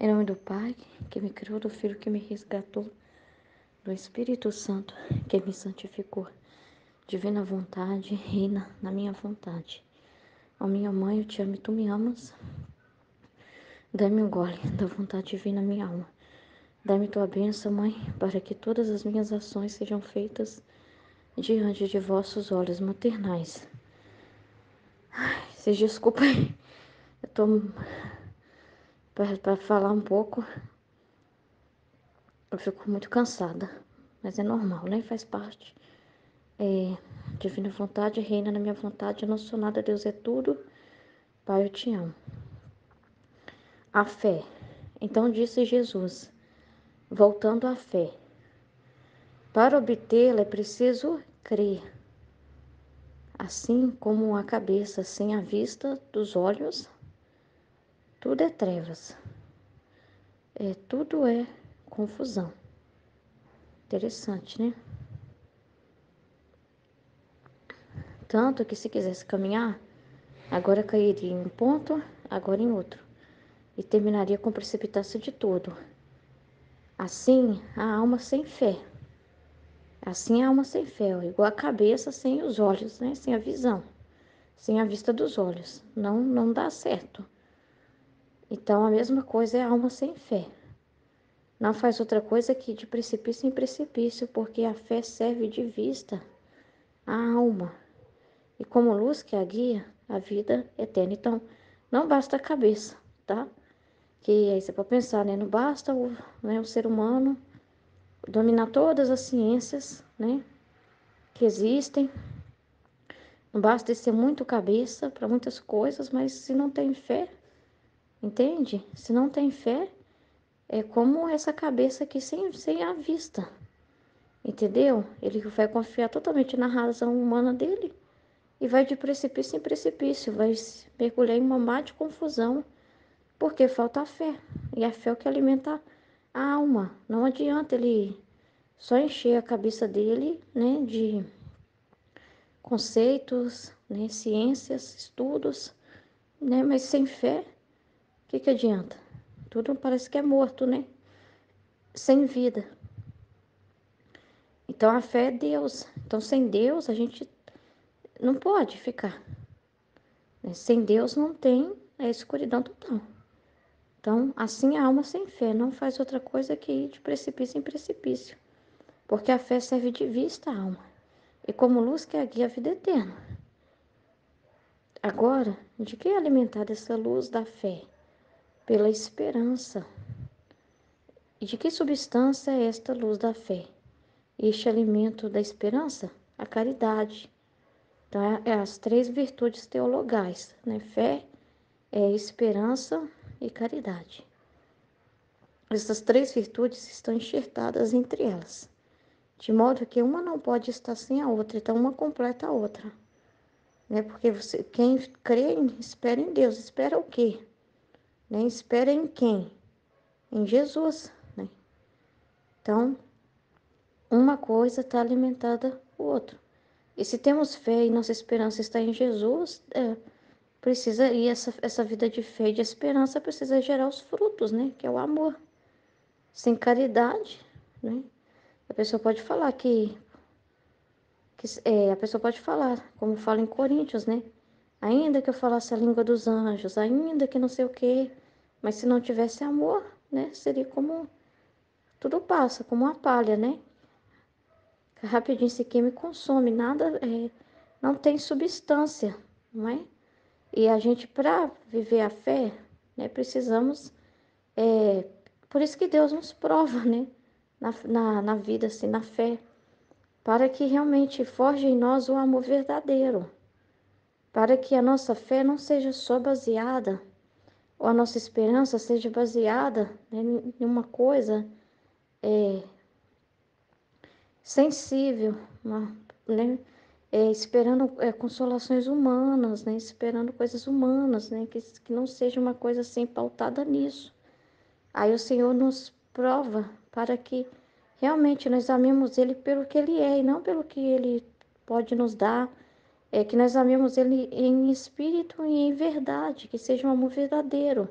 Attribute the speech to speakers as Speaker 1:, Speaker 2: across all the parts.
Speaker 1: Em nome do Pai, que me criou, do Filho que me resgatou, do Espírito Santo, que me santificou. Divina vontade, reina na minha vontade. Ó minha mãe, eu te amo e tu me amas. Dá-me um gole da vontade divina, minha alma. Dá-me tua bênção, mãe, para que todas as minhas ações sejam feitas diante de vossos olhos maternais. Vocês desculpem, eu tô para falar um pouco. Eu fico muito cansada, mas é normal, né? Faz parte. Divina vontade, reina na minha vontade, eu não sou nada, Deus é tudo. Pai, eu te amo. A fé. Então disse Jesus, voltando à fé. Para obtê-la é preciso crer. Assim como a cabeça sem a vista dos olhos, tudo é trevas. Tudo é confusão. Interessante, né? Tanto que se quisesse caminhar, agora cairia em um ponto, agora em outro. E terminaria com o precipitaço de tudo. Assim, a alma sem fé. Assim a alma sem fé, ó, igual a cabeça sem os olhos, né? Sem a visão, sem a vista dos olhos. Não dá certo. Então, a mesma coisa é a alma sem fé. Não faz outra coisa que de precipício em precipício, porque a fé serve de vista à alma. E como luz que a guia, a vida eterna. Então, não basta a cabeça, tá? Que aí você pode pensar, né? Não basta o ser humano dominar todas as ciências, né? Que existem. Não basta ser muito cabeça para muitas coisas, mas se não tem fé, entende? Se não tem fé, é como essa cabeça aqui sem a vista, entendeu? Ele vai confiar totalmente na razão humana dele e vai de precipício em precipício, vai mergulhar em uma mar de confusão, porque falta a fé. E a fé é o que alimenta a alma. Não adianta ele só encher a cabeça dele, né, de conceitos, né, ciências, estudos, né, mas sem fé, o que adianta? Tudo parece que é morto, né? Sem vida. Então a fé é Deus. Então sem Deus a gente não pode ficar, né? Sem Deus não tem a escuridão total. Então assim a alma sem fé não faz outra coisa que ir de precipício em precipício. Porque a fé serve de vista à alma. E como luz que guia a vida eterna. Agora, de que é alimentada essa luz da fé? Pela esperança. E de que substância é esta luz da fé? Este alimento da esperança? A caridade. Então, é as três virtudes teologais, né? Fé, esperança e caridade. Essas três virtudes estão enxertadas entre elas, de modo que uma não pode estar sem a outra, então uma completa a outra, né? Porque quem crê, espera em Deus, espera o quê? Né? Espera em quem? Em Jesus, né? Então, uma coisa está alimentada o outro. E se temos fé e nossa esperança está em Jesus, e essa vida de fé e de esperança precisa gerar os frutos, né? Que é o amor. Sem caridade, né? A pessoa pode falar a pessoa pode falar, como fala em Coríntios, né? Ainda que eu falasse a língua dos anjos, ainda que não sei o quê, mas se não tivesse amor, né? Seria como tudo passa, como uma palha, né? Rapidinho se queima e consome, nada, não tem substância, não é? E a gente, para viver a fé, né, precisamos, por isso que Deus nos prova, né, na vida, assim, na fé, para que realmente forje em nós o amor verdadeiro, para que a nossa fé não seja só baseada, ou a nossa esperança seja baseada, né, em uma coisa sensível, né, esperando consolações humanas, né, esperando coisas humanas, né, que não seja uma coisa assim pautada nisso. Aí o Senhor nos prova para que realmente nós amemos Ele pelo que Ele é e não pelo que Ele pode nos dar. Que nós amemos Ele em espírito e em verdade, que seja um amor verdadeiro.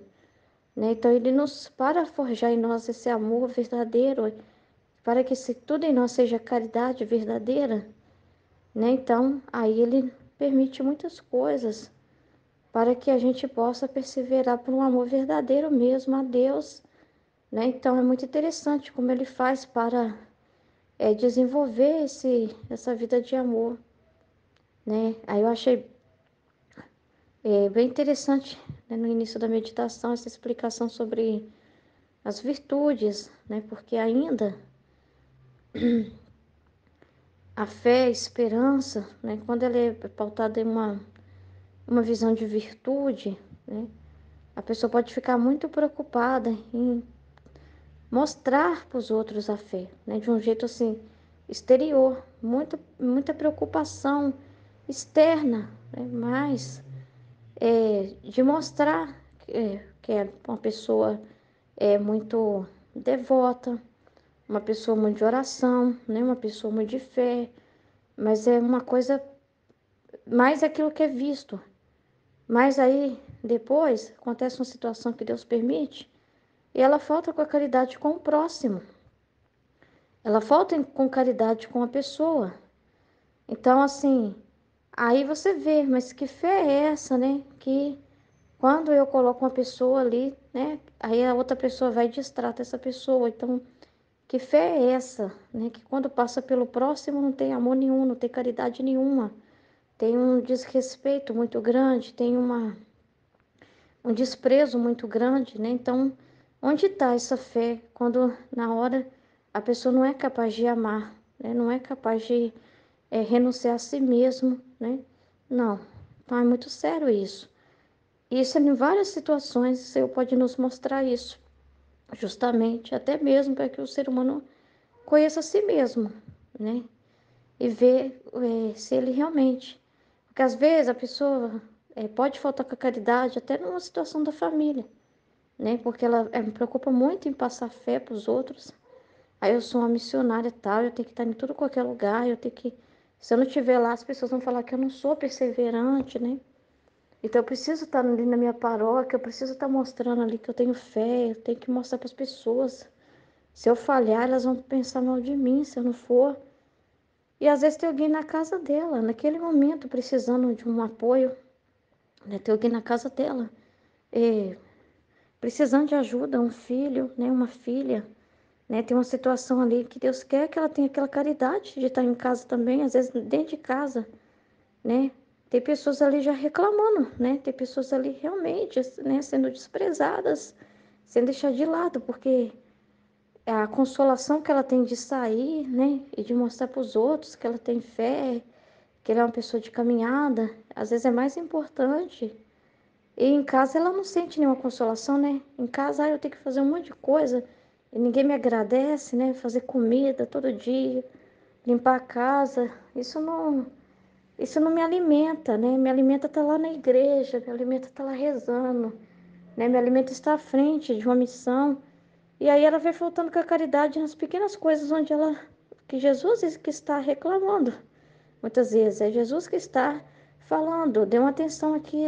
Speaker 1: né? Então ele nos para forjar em nós esse amor verdadeiro, para que se tudo em nós seja caridade verdadeira, né? Então aí ele permite muitas coisas para que a gente possa perseverar por um amor verdadeiro mesmo a Deus, né? Então é muito interessante como ele faz para desenvolver essa vida de amor, né? Aí eu achei bem interessante, né, no início da meditação essa explicação sobre as virtudes, né? Porque ainda a fé, a esperança, né? Quando ela é pautada em uma visão de virtude, né? A pessoa pode ficar muito preocupada em mostrar para os outros a fé, né? De um jeito assim exterior, muita preocupação externa, né? Mas de mostrar que é uma pessoa muito devota, uma pessoa muito de oração, né? Uma pessoa muito de fé, mas é uma coisa mais aquilo que é visto. Mas aí depois acontece uma situação que Deus permite e ela falta com a caridade com o próximo. Ela falta com caridade com a pessoa. Então, assim, aí você vê, mas que fé é essa, né? Que quando eu coloco uma pessoa ali, né? Aí a outra pessoa vai e distrata essa pessoa. Então, que fé é essa, né? Que quando passa pelo próximo não tem amor nenhum, não tem caridade nenhuma. Tem um desrespeito muito grande, tem um desprezo muito grande, né? Então, onde está essa fé quando na hora a pessoa não é capaz de amar, né? Não é capaz de renunciar a si mesmo, né? Não, então é muito sério isso. E isso em várias situações, o Senhor pode nos mostrar isso, justamente, até mesmo para que o ser humano conheça a si mesmo, né? E ver se ele realmente. Porque às vezes a pessoa pode faltar com a caridade até numa situação da família, né? Porque ela me preocupa muito em passar fé para os outros. Aí eu sou uma missionária e tal, eu tenho que estar em tudo qualquer lugar, eu tenho que. Se eu não estiver lá, as pessoas vão falar que eu não sou perseverante, né? Então eu preciso estar ali na minha paróquia, eu preciso estar mostrando ali que eu tenho fé, eu tenho que mostrar para as pessoas. Se eu falhar, elas vão pensar mal de mim se eu não for. E às vezes tem alguém na casa dela, naquele momento, precisando de um apoio, né? Tem alguém na casa dela, eh, precisando de ajuda, um filho, né? Uma filha, né? Tem uma situação ali que Deus quer que ela tenha aquela caridade de estar em casa também, às vezes dentro de casa, né? Tem pessoas ali já reclamando, né? Tem pessoas ali realmente, né, sendo desprezadas, sendo deixadas de lado, porque a consolação que ela tem de sair, né, e de mostrar para os outros que ela tem fé, que ela é uma pessoa de caminhada, às vezes é mais importante. E em casa ela não sente nenhuma consolação, né? Em casa eu tenho que fazer um monte de coisa e ninguém me agradece, né? Fazer comida todo dia, limpar a casa, isso não me alimenta, né? Me alimenta estar lá na igreja, me alimenta estar lá rezando, né? Me alimenta estar à frente de uma missão. E aí ela vai faltando com a caridade nas pequenas coisas onde que Jesus é que está reclamando. Muitas vezes é Jesus que está falando, dê uma atenção aqui,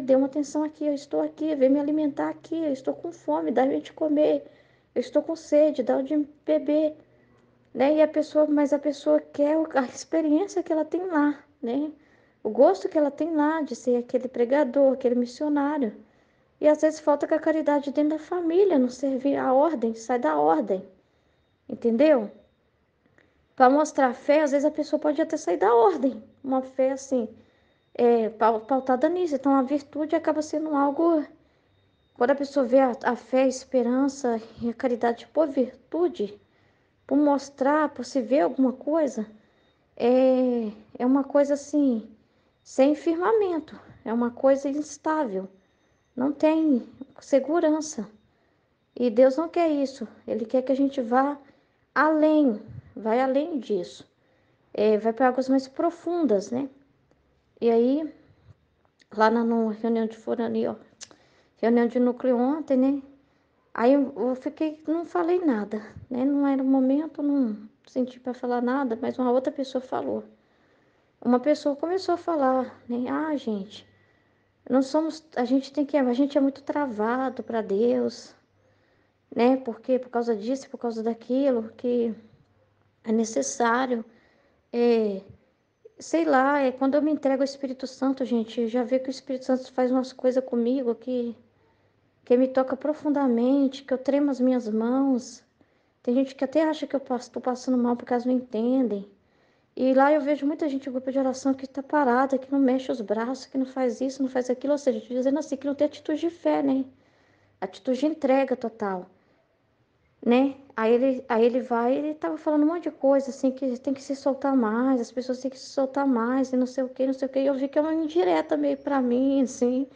Speaker 1: eu estou aqui, vem me alimentar aqui, eu estou com fome, dá-me de comer, eu estou com sede, dá de beber, né? Mas a pessoa quer a experiência que ela tem lá, né? O gosto que ela tem lá de ser aquele pregador, aquele missionário. E às vezes falta com a caridade dentro da família, não servir a ordem, sai da ordem, entendeu? Para mostrar fé, às vezes a pessoa pode até sair da ordem, uma fé assim, pautada nisso. Então a virtude acaba sendo algo, quando a pessoa vê a fé, a esperança e a caridade por virtude, por mostrar, por se ver alguma coisa, é uma coisa assim, sem firmamento, é uma coisa instável, não tem segurança. E Deus não quer isso, Ele quer que a gente vá além, vai além disso, vai para águas mais profundas, né? E aí, lá na reunião de forani, ó, reunião de núcleo ontem, né? Aí eu fiquei, não falei nada, né? Não era o momento, não senti para falar nada, mas uma outra pessoa falou. Uma pessoa começou a falar, né? Ah, gente, não somos, a gente é muito travado para Deus. né? Porque por causa disso, por causa daquilo, que é necessário. É, sei lá, quando eu me entrego ao Espírito Santo, gente, eu já vê que o Espírito Santo faz umas coisas comigo que me toca profundamente, que eu tremo as minhas mãos. Tem gente que até acha que eu estou passando mal porque elas não entendem. E lá eu vejo muita gente em grupo de oração que está parada, que não mexe os braços, que não faz isso, não faz aquilo, ou seja, dizendo assim, que não tem atitude de fé, né? Atitude de entrega total, né? Aí ele vai, ele tava falando um monte de coisa, assim, que tem que se soltar mais, as pessoas têm que se soltar mais, e não sei o que, não sei o que. E eu vi que é uma indireta meio pra mim, assim,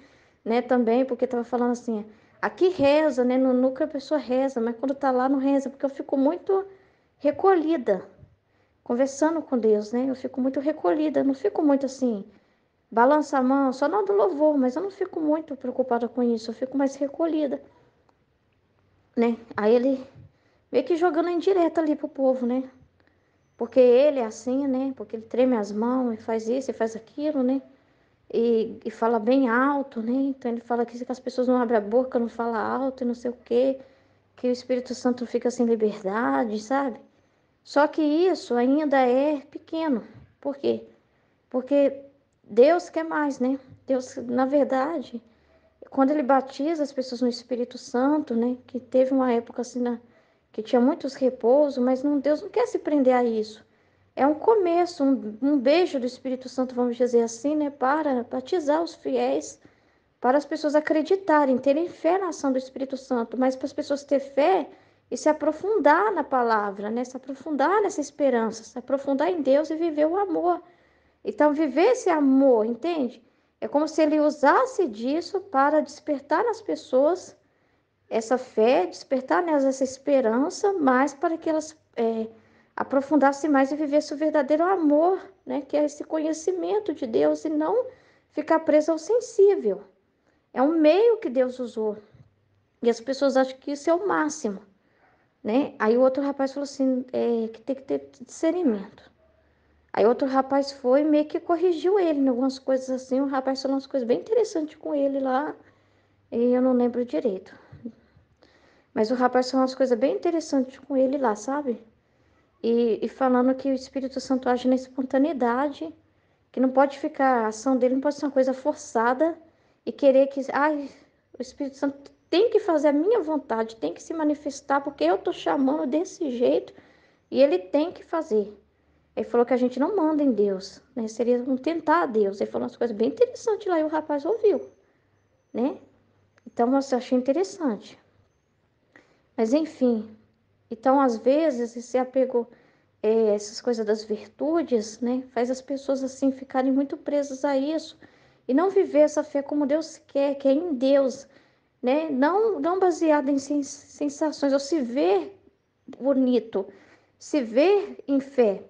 Speaker 1: né, também, porque tava falando assim, aqui reza, né, no núcleo a pessoa reza, mas quando tá lá não reza, porque eu fico muito recolhida, conversando com Deus, né, eu fico muito recolhida, eu não fico muito assim, balança a mão, só não do louvor, mas eu não fico muito preocupada com isso, eu fico mais recolhida, né, aí ele meio que jogando a indireta ali pro povo, né, porque ele é assim, né, porque ele treme as mãos e faz isso e faz aquilo, né, e fala bem alto, né? Então ele fala que as pessoas não abrem a boca, não falam alto e não sei o quê, que o Espírito Santo fica sem liberdade, sabe? Só que isso ainda é pequeno. Por quê? Porque Deus quer mais, né? Deus, na verdade, quando ele batiza as pessoas no Espírito Santo, né? Que teve uma época assim, que tinha muitos repousos, mas não, Deus não quer se prender a isso. É um começo, um beijo do Espírito Santo, vamos dizer assim, né? Para batizar os fiéis, para as pessoas acreditarem, terem fé na ação do Espírito Santo, mas para as pessoas terem fé e se aprofundar na palavra, né? Se aprofundar nessa esperança, se aprofundar em Deus e viver o amor. Então, viver esse amor, entende? É como se ele usasse disso para despertar nas pessoas essa fé, despertar nelas essa esperança, mas para que elas aprofundassem mais e vivessem o verdadeiro amor, né? Que é esse conhecimento de Deus e não ficar preso ao sensível. É um meio que Deus usou. E as pessoas acham que isso é o máximo, né? Aí o outro rapaz falou assim, que tem que ter discernimento. Aí outro rapaz foi e meio que corrigiu ele em algumas coisas assim. O rapaz falou umas coisas bem interessantes com ele lá, e eu não lembro direito. Mas o rapaz falou umas coisas bem interessantes com ele lá, sabe? E falando que o Espírito Santo age na espontaneidade, que não pode ficar, a ação dele não pode ser uma coisa forçada e querer que, ai, o Espírito Santo tem que fazer a minha vontade, tem que se manifestar, porque eu tô chamando desse jeito e ele tem que fazer. Ele falou que a gente não manda em Deus, né? Seria um tentar a Deus. Ele falou umas coisas bem interessantes lá e o rapaz ouviu, né? Então, eu achei interessante. Mas, enfim, então, às vezes, esse apego, essas coisas das virtudes, né? Faz as pessoas, assim, ficarem muito presas a isso e não viver essa fé como Deus quer, que é em Deus, né? Não baseada em sensações, ou se ver bonito, se ver em fé,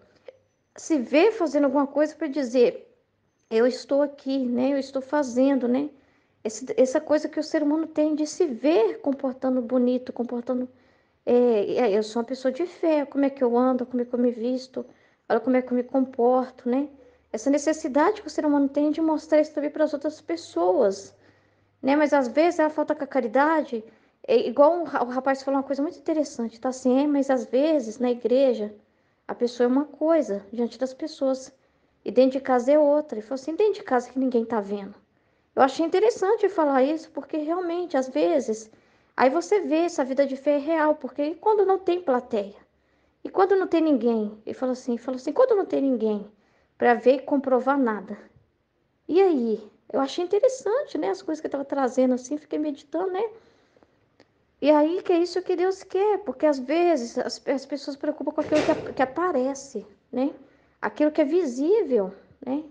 Speaker 1: se ver fazendo alguma coisa para dizer eu estou aqui, né? Eu estou fazendo, né? Essa coisa que o ser humano tem de se ver comportando bonito, comportando. Eu sou uma pessoa de fé, como é que eu ando, como é que eu me visto, olha como é que eu me comporto, né? Essa necessidade que o ser humano tem de mostrar isso também para as outras pessoas, né? Mas às vezes ela falta com a caridade. É igual o rapaz falou uma coisa muito interessante, tá assim, mas às vezes na igreja a pessoa é uma coisa diante das pessoas e dentro de casa é outra. Ele falou assim, dentro de casa que ninguém tá vendo. Eu achei interessante falar isso, porque realmente, às vezes, aí você vê essa vida de fé é real, porque quando não tem plateia, e quando não tem ninguém, ele falou assim, quando não tem ninguém para ver e comprovar nada. E aí? Eu achei interessante, né? As coisas que eu estava trazendo assim, fiquei meditando, né? E aí que é isso que Deus quer, porque às vezes as pessoas se preocupam com aquilo que aparece, né? Aquilo que é visível, né?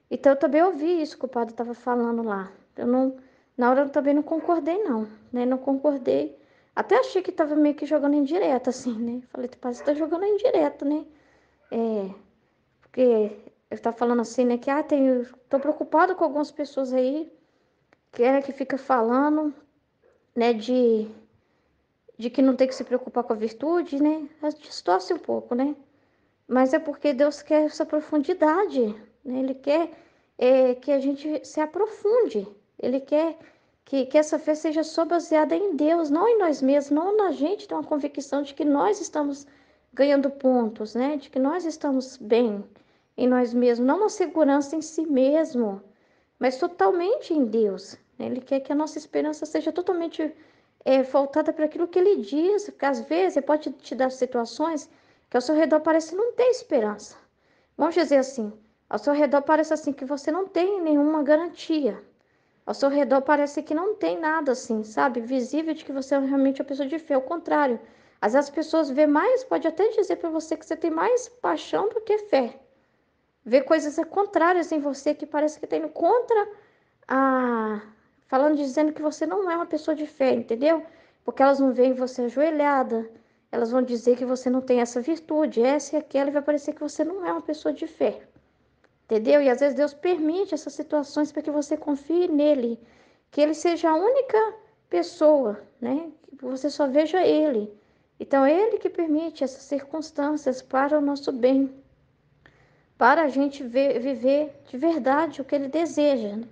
Speaker 1: Então eu também ouvi isso que o padre estava falando lá. Eu não, na hora eu também não concordei, não, né? Não concordei. Até achei que estava meio que jogando em direto, assim, né? Falei, padre, você está jogando em direto, né? Porque ele está falando assim, né? Que tô preocupado com algumas pessoas aí, que fica falando, né? De que não tem que se preocupar com a virtude, né? Distorce um pouco, né? Mas é porque Deus quer essa profundidade, né? Ele quer que a gente se aprofunde. Ele quer Que essa fé seja só baseada em Deus, não em nós mesmos, não na gente ter uma convicção de que nós estamos ganhando pontos, né? De que nós estamos bem em nós mesmos, não uma segurança em si mesmo, mas totalmente em Deus. Ele quer que a nossa esperança seja totalmente voltada para aquilo que Ele diz, porque às vezes Ele pode te dar situações que ao seu redor parece não ter esperança. Vamos dizer assim, ao seu redor parece assim que você não tem nenhuma garantia. Ao seu redor parece que não tem nada assim, sabe? Visível de que você é realmente uma pessoa de fé. Ao contrário, às vezes as pessoas vê mais, pode até dizer para você que você tem mais paixão do que fé. Vê coisas contrárias em você que parece que tem contra a... Falando, dizendo que você não é uma pessoa de fé, entendeu? Porque elas não veem você ajoelhada, elas vão dizer que você não tem essa virtude, essa e aquela, e vai parecer que você não é uma pessoa de fé. Entendeu? E às vezes Deus permite essas situações para que você confie nele, que ele seja a única pessoa, né? Que você só veja ele. Então, é ele que permite essas circunstâncias para o nosso bem, para a gente viver de verdade o que ele deseja, né?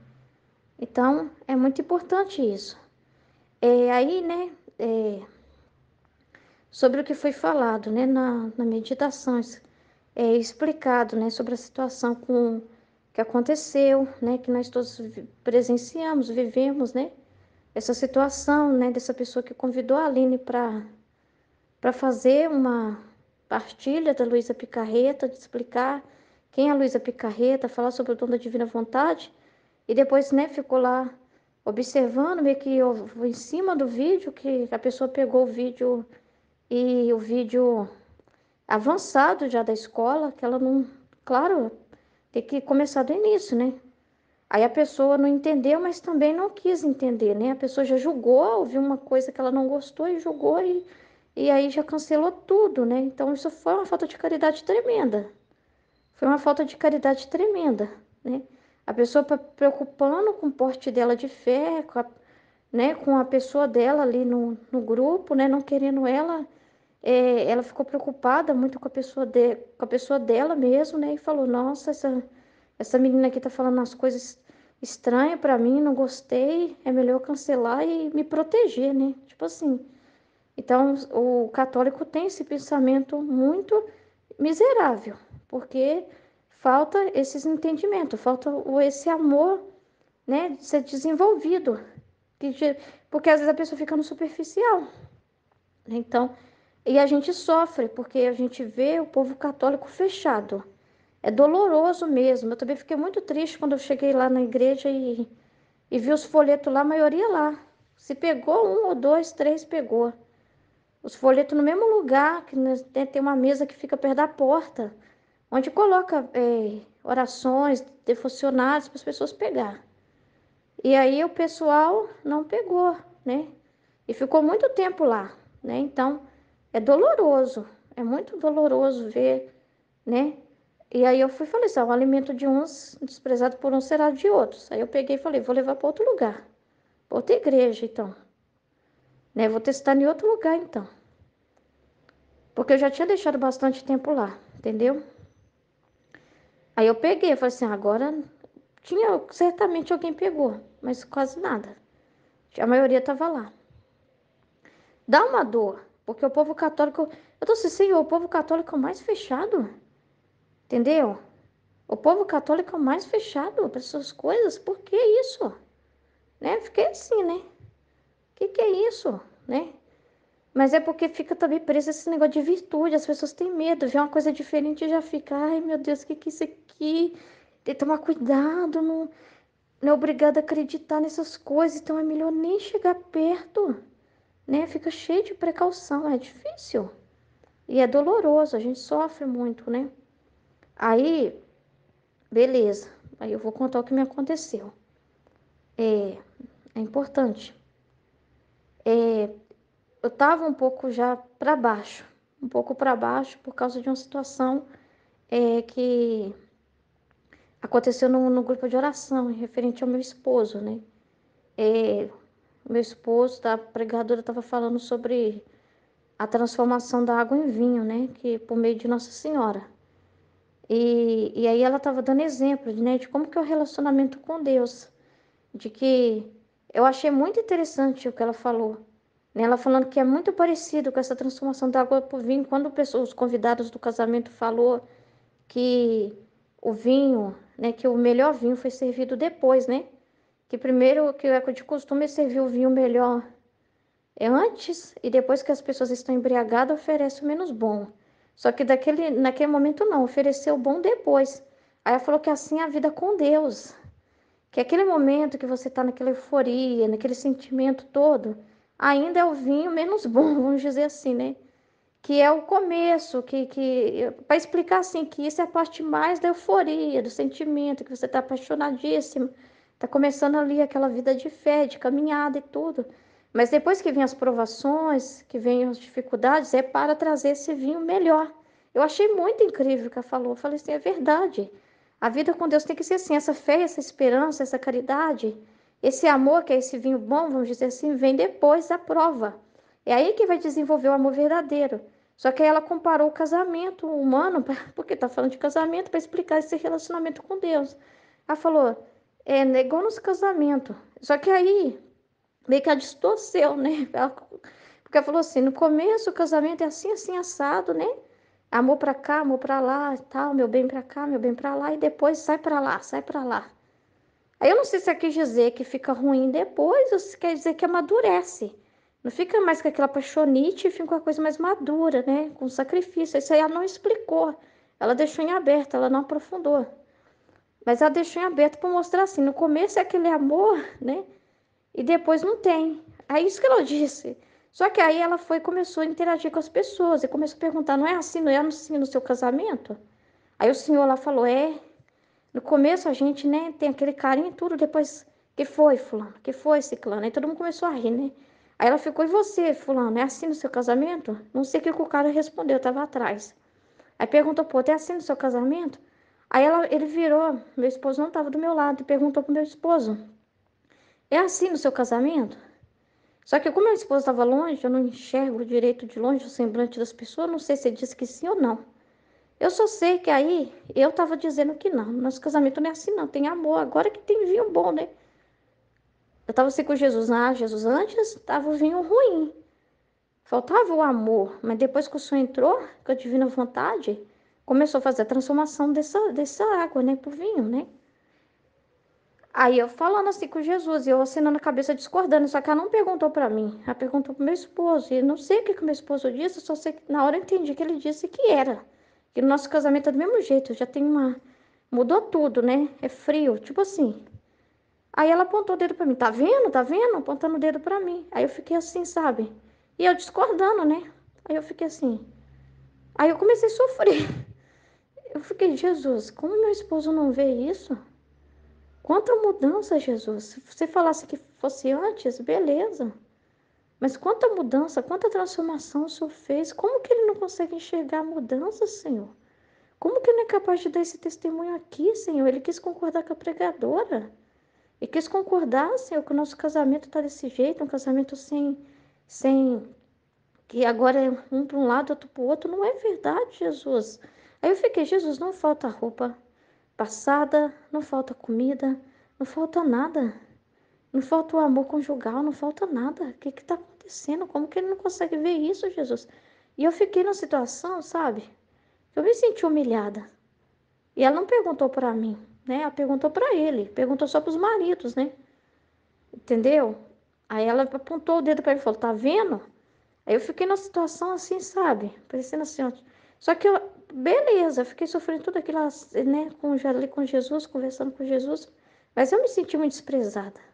Speaker 1: Então, é muito importante isso. Aí, né, sobre o que foi falado, né, na meditação, explicado, né, sobre a situação que aconteceu, né, que nós todos presenciamos, vivemos, né, essa situação, né, dessa pessoa que convidou a Aline para fazer uma partilha da Luísa Picarreta, de explicar quem é a Luísa Picarreta, falar sobre o dom da divina vontade, e depois, né, ficou lá observando, meio que em cima do vídeo, que a pessoa pegou o vídeo e o vídeo avançado já da escola, que ela não, claro, tem que começar do início, né? Aí a pessoa não entendeu, mas também não quis entender, né? A pessoa já julgou, ouviu uma coisa que ela não gostou e julgou e aí já cancelou tudo, né? Então isso foi uma falta de caridade tremenda. Foi uma falta de caridade tremenda, né? A pessoa preocupando com o porte dela de fé, né, com a pessoa dela ali no grupo, né, não querendo ela, ela ficou preocupada muito com com a pessoa dela mesmo, né, e falou, nossa, essa menina aqui tá falando umas coisas estranhas pra mim, não gostei, é melhor eu cancelar e me proteger, né, tipo assim. Então, o católico tem esse pensamento muito miserável, porque falta esses entendimentos, falta esse amor, né, de ser desenvolvido, porque às vezes a pessoa fica no superficial, né? Então, e a gente sofre, porque a gente vê o povo católico fechado. É doloroso mesmo. Eu também fiquei muito triste quando eu cheguei lá na igreja e vi os folhetos lá, a maioria lá. Se pegou um ou dois, três pegou. Os folhetos no mesmo lugar, que tem uma mesa que fica perto da porta, onde coloca orações, devocionais para as pessoas pegar. E aí o pessoal não pegou, né? E ficou muito tempo lá, né? Então, é doloroso, é muito doloroso ver, né? E aí eu fui e falei assim, o alimento de uns desprezado por uns será de outros. Aí eu peguei e falei, vou levar para outro lugar, pra outra igreja, então, né? Vou testar em outro lugar, então. Porque eu já tinha deixado bastante tempo lá, entendeu? Aí eu peguei, falei assim, agora tinha, certamente alguém pegou, mas quase nada. A maioria estava lá. Dá uma dor, porque o povo católico, eu tô assim, Senhor, o povo católico é o mais fechado, entendeu? O povo católico é o mais fechado para essas coisas, por que isso? Né? Fiquei assim, né? Que é isso, né? Mas é porque fica também preso esse negócio de virtude, as pessoas têm medo, vê uma coisa diferente e já fica, ai meu Deus, o que é isso aqui? Tem que tomar cuidado, não é obrigado a acreditar nessas coisas, então é melhor nem chegar perto, né? Fica cheio de precaução, é difícil. E é doloroso, a gente sofre muito, né? Aí, beleza. Aí eu vou contar o que me aconteceu. É, é importante. Eu tava um pouco já para baixo, um pouco para baixo por causa de uma situação que aconteceu no grupo de oração, referente ao meu esposo, né? É, meu esposo, a pregadora estava falando sobre a transformação da água em vinho, né? Que por meio de Nossa Senhora. E aí ela estava dando exemplo, né, de como que é o relacionamento com Deus, de que Eu achei muito interessante o que ela falou, né? Ela falando que é muito parecido com essa transformação da água para o vinho. Quando os convidados do casamento falou que o vinho, né, que o melhor vinho foi servido depois, né? Que primeiro, que é de costume, é servir o vinho melhor antes e depois que as pessoas estão embriagadas, oferece o menos bom. Só que naquele momento não, ofereceu o bom depois. Aí ela falou que assim é a vida com Deus. Que aquele momento que você está naquela euforia, naquele sentimento todo, ainda é o vinho menos bom, vamos dizer assim, né? Que é o começo, para explicar assim, que isso é a parte mais da euforia, do sentimento, que você está apaixonadíssimo, está começando ali aquela vida de fé, de caminhada e tudo. Mas depois que vem as provações, que vem as dificuldades, é para trazer esse vinho melhor. Eu achei muito incrível o que ela falou. Eu falei assim, é verdade. A vida com Deus tem que ser assim, essa fé, essa esperança, essa caridade, esse amor, que é esse vinho bom, vamos dizer assim, vem depois da prova. É aí que vai desenvolver o amor verdadeiro. Só que aí ela comparou o casamento humano, porque tá falando de casamento, para explicar esse relacionamento com Deus. Ela falou, é igual nos casamentos. Só que aí meio que ela distorceu, né? Porque ela falou assim, no começo o casamento é assim, assim, assado, né? Amor pra cá, amor pra lá, e tal, meu bem pra cá, meu bem pra lá, e depois sai pra lá, sai pra lá. Aí eu não sei se ela quis dizer que fica ruim depois ou se quer dizer que amadurece. Não fica mais com aquela paixonite e fica com a coisa mais madura, né? Com sacrifício. Isso aí ela não explicou. Ela deixou em aberto, ela não aprofundou. Mas ela deixou em aberto para mostrar assim, no começo é aquele amor, né? E depois não tem. É isso que ela disse. Só que aí ela foi e começou a interagir com as pessoas e começou a perguntar, não é assim, não é assim no seu casamento? Aí o senhor lá falou, é. No começo a gente, né, tem aquele carinho e tudo, depois, que foi, fulano? Que foi, ciclano? Aí todo mundo começou a rir, né? Aí ela ficou, e você, fulano, é assim no seu casamento? Não sei o que o cara respondeu, eu tava atrás. Aí perguntou, pô, é assim no seu casamento? Aí ele virou, meu esposo não tava do meu lado, e perguntou pro meu esposo, é assim no seu casamento? Só que como meu esposo estava longe, eu não enxergo direito de longe o semblante das pessoas, não sei se ele disse que sim ou não. Eu só sei que aí eu tava dizendo que não. Nosso casamento não é assim, não. Tem amor. Agora que tem vinho bom, né? Eu tava assim com Jesus. Ah, Jesus, antes tava o vinho ruim. Faltava o amor. Mas depois que o Senhor entrou, com a divina vontade, começou a fazer a transformação dessa água, né? Pro vinho, né? Aí eu falando assim com Jesus, e eu acenando a cabeça, discordando. Só que ela não perguntou pra mim. Ela perguntou pro meu esposo. E eu não sei o que o meu esposo disse, eu só sei que na hora eu entendi que ele disse que era. Que no nosso casamento é do mesmo jeito. Já tem uma. Mudou tudo, né? É frio, tipo assim. Aí ela apontou o dedo pra mim. Tá vendo? Tá vendo? Apontando o dedo pra mim. Aí eu fiquei assim, sabe? E eu discordando, né? Aí eu fiquei assim. Aí eu comecei a sofrer. Eu fiquei, Jesus, como meu esposo não vê isso? Quanta mudança, Jesus. Se você falasse que fosse antes, beleza. Mas quanta mudança, quanta transformação o Senhor fez. Como que ele não consegue enxergar a mudança, Senhor? Como que ele não é capaz de dar esse testemunho aqui, Senhor? Ele quis concordar com a pregadora. E quis concordar, Senhor, que o nosso casamento está desse jeito, um casamento sem, que agora é um para um lado, outro para o outro. Não é verdade, Jesus. Aí eu fiquei, Jesus, não falta roupa passada, não falta comida, não falta nada. Não falta o amor conjugal, não falta nada. O que está acontecendo? Como que ele não consegue ver isso, Jesus? E eu fiquei numa situação, sabe? Eu me senti humilhada. E ela não perguntou para mim, né? Ela perguntou para ele, perguntou só para os maridos, né? Entendeu? Aí ela apontou o dedo para ele e falou: tá vendo? Aí eu fiquei numa situação assim, sabe? Parecendo assim, ó. Só que eu, beleza, eu fiquei sofrendo tudo aquilo, né? Ali com Jesus, conversando com Jesus. Mas eu me senti muito desprezada.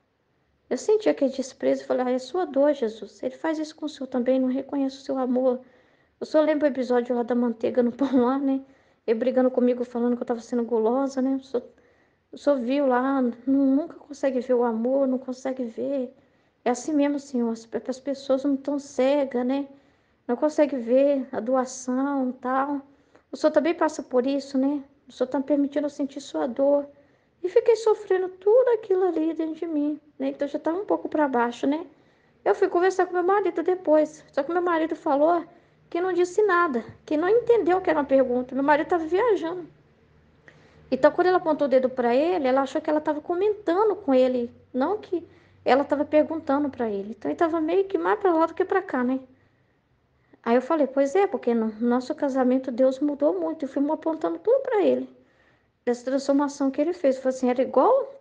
Speaker 1: Eu senti aquele desprezo e falei: ah, é sua dor, Jesus. Ele faz isso com o senhor também, não reconhece o seu amor. O senhor lembra o episódio lá da manteiga no pão lá, né? Ele brigando comigo, falando que eu estava sendo gulosa, né? O senhor viu lá, nunca consegue ver o amor, não consegue ver. É assim mesmo, Senhor. As pessoas não estão cegas, né? Não consegue ver a doação e tal. O Senhor também passa por isso, né? O Senhor está permitindo eu sentir sua dor. E fiquei sofrendo tudo aquilo ali dentro de mim, né? Então já estava um pouco para baixo, né? Eu fui conversar com meu marido depois. Só que meu marido falou que não disse nada, que não entendeu o que era uma pergunta. Meu marido estava viajando. Então, quando ela apontou o dedo para ele, ela achou que ela estava comentando com ele, não que ela estava perguntando para ele. Então ele estava meio que mais para lá do que para cá, né? Aí eu falei, pois é, porque no nosso casamento Deus mudou muito. E fui apontando tudo para ele, dessa transformação que ele fez. Eu falei assim, era igual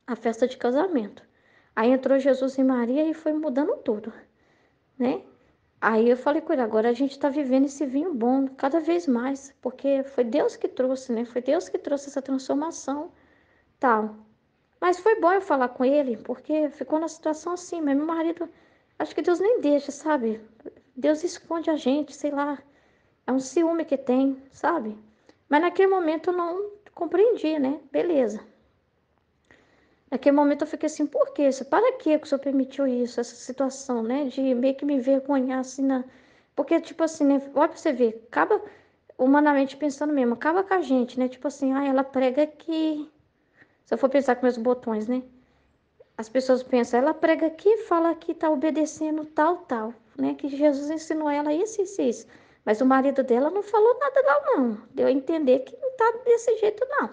Speaker 1: a festa de casamento. Aí entrou Jesus e Maria e foi mudando tudo, né? Aí eu falei com ele, agora a gente está vivendo esse vinho bom cada vez mais, porque foi Deus que trouxe, né? Foi Deus que trouxe essa transformação, tal. Mas foi bom eu falar com ele, porque ficou na situação assim, mas meu marido, acho que Deus nem deixa, sabe? Deus esconde a gente, sei lá, é um ciúme que tem, sabe? Mas naquele momento eu não compreendi, né? Beleza. Naquele momento eu fiquei assim, por quê? Para que o senhor permitiu isso, essa situação, né? De meio que me envergonhar, assim, na... Porque, tipo assim, né? Olha pra você ver, acaba, humanamente pensando mesmo, acaba com a gente, né? Tipo assim, ah, ela prega que... Se eu for pensar com meus botões, né? As pessoas pensam, ela prega aqui, fala que tá obedecendo tal, tal, né? Que Jesus ensinou ela isso, isso, isso. Mas o marido dela não falou nada lá, não. Deu a entender que não tá desse jeito, não.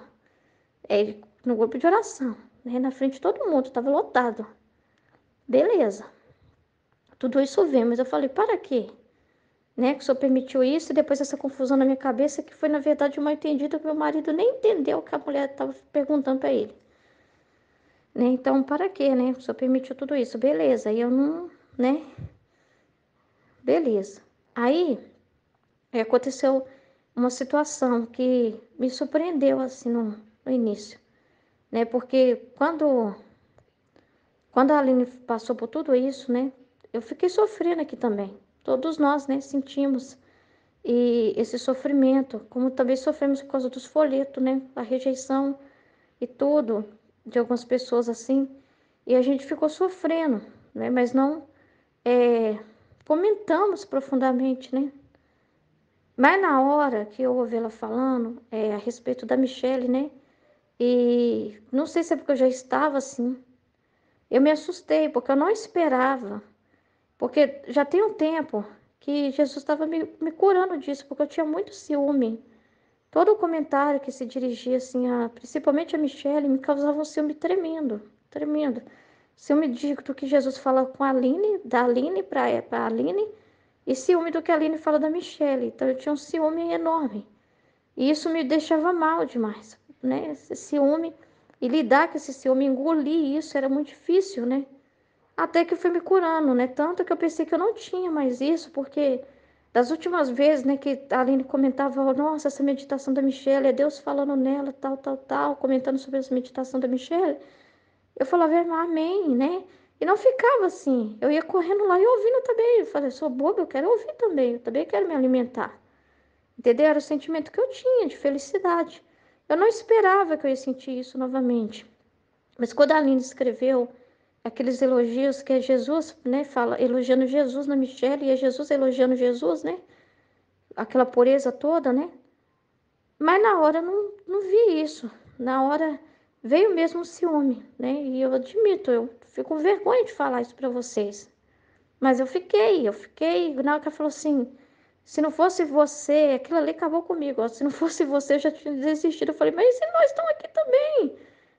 Speaker 1: É no grupo de oração, né? Na frente de todo mundo, tava lotado. Beleza. Tudo isso vem, mas eu falei, para quê? Né? Que o senhor permitiu isso e depois essa confusão na minha cabeça, que foi, na verdade, um mal entendido que meu marido nem entendeu o que a mulher estava perguntando para ele. Né? Então, para quê, né? O senhor permitiu tudo isso. Beleza. Aí eu não, né? Beleza. Aí aconteceu uma situação que me surpreendeu, assim, no início. Né? Porque quando a Aline passou por tudo isso, né? Eu fiquei sofrendo aqui também. Todos nós, né? Sentimos e esse sofrimento, como também sofremos por causa dos folhetos, né? A rejeição e tudo de algumas pessoas assim. E a gente ficou sofrendo, né? Mas não comentamos profundamente, né? Mas na hora que eu ouvi ela falando a respeito da Michelle, né? E não sei se é porque eu já estava assim. Eu me assustei, porque eu não esperava. Porque já tem um tempo que Jesus estava me curando disso, porque eu tinha muito ciúme. Todo o comentário que se dirigia assim, principalmente a Michelle, me causava um ciúme tremendo, tremendo. Ciúme do que Jesus fala com a Aline, da Aline para a Aline, e ciúme do que a Aline fala da Michelle. Então eu tinha um ciúme enorme. E isso me deixava mal demais, né? Esse ciúme, e lidar com esse ciúme, engolir isso, era muito difícil, né? Até que eu fui me curando, né? Tanto que eu pensei que eu não tinha mais isso, porque das últimas vezes, né, que a Aline comentava, nossa, essa meditação da Michelle, é Deus falando nela, tal, tal, tal, comentando sobre essa meditação da Michelle, eu falava, amém, né? E não ficava assim. Eu ia correndo lá e ouvindo também. Eu falei, sou boba, eu quero ouvir também, eu também quero me alimentar. Entendeu? Era o sentimento que eu tinha de felicidade. Eu não esperava que eu ia sentir isso novamente. Mas quando a Aline escreveu aqueles elogios que é Jesus, né, fala, elogiando Jesus na Michelle, e é Jesus elogiando Jesus, né? Aquela pureza toda, né? Mas na hora eu não vi isso. Na hora veio mesmo o ciúme, né? E eu admito, eu fico com vergonha de falar isso para vocês. Mas eu fiquei, na hora que ela falou assim, se não fosse você, aquilo ali acabou comigo, ó, se não fosse você, eu já tinha desistido. Eu falei, mas e nós estamos aqui também?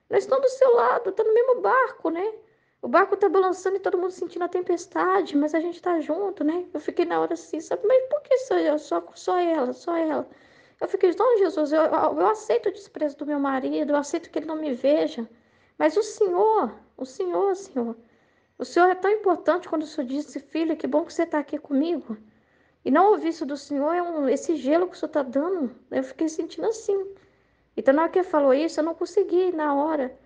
Speaker 1: Nós estamos do seu lado, tá no mesmo barco, né? O barco tá balançando e todo mundo sentindo a tempestade, mas a gente tá junto, né? Eu fiquei na hora assim, sabe? Mas por que só eu? Só ela, só ela. Eu fiquei, não, Jesus, eu aceito o desprezo do meu marido, eu aceito que ele não me veja. Mas o Senhor é tão importante quando o Senhor disse, filha, que bom que você está aqui comigo. E não ouvir isso do Senhor esse gelo que o Senhor está dando. Eu fiquei sentindo assim. Então, na hora que ele falou isso, eu não consegui, na hora,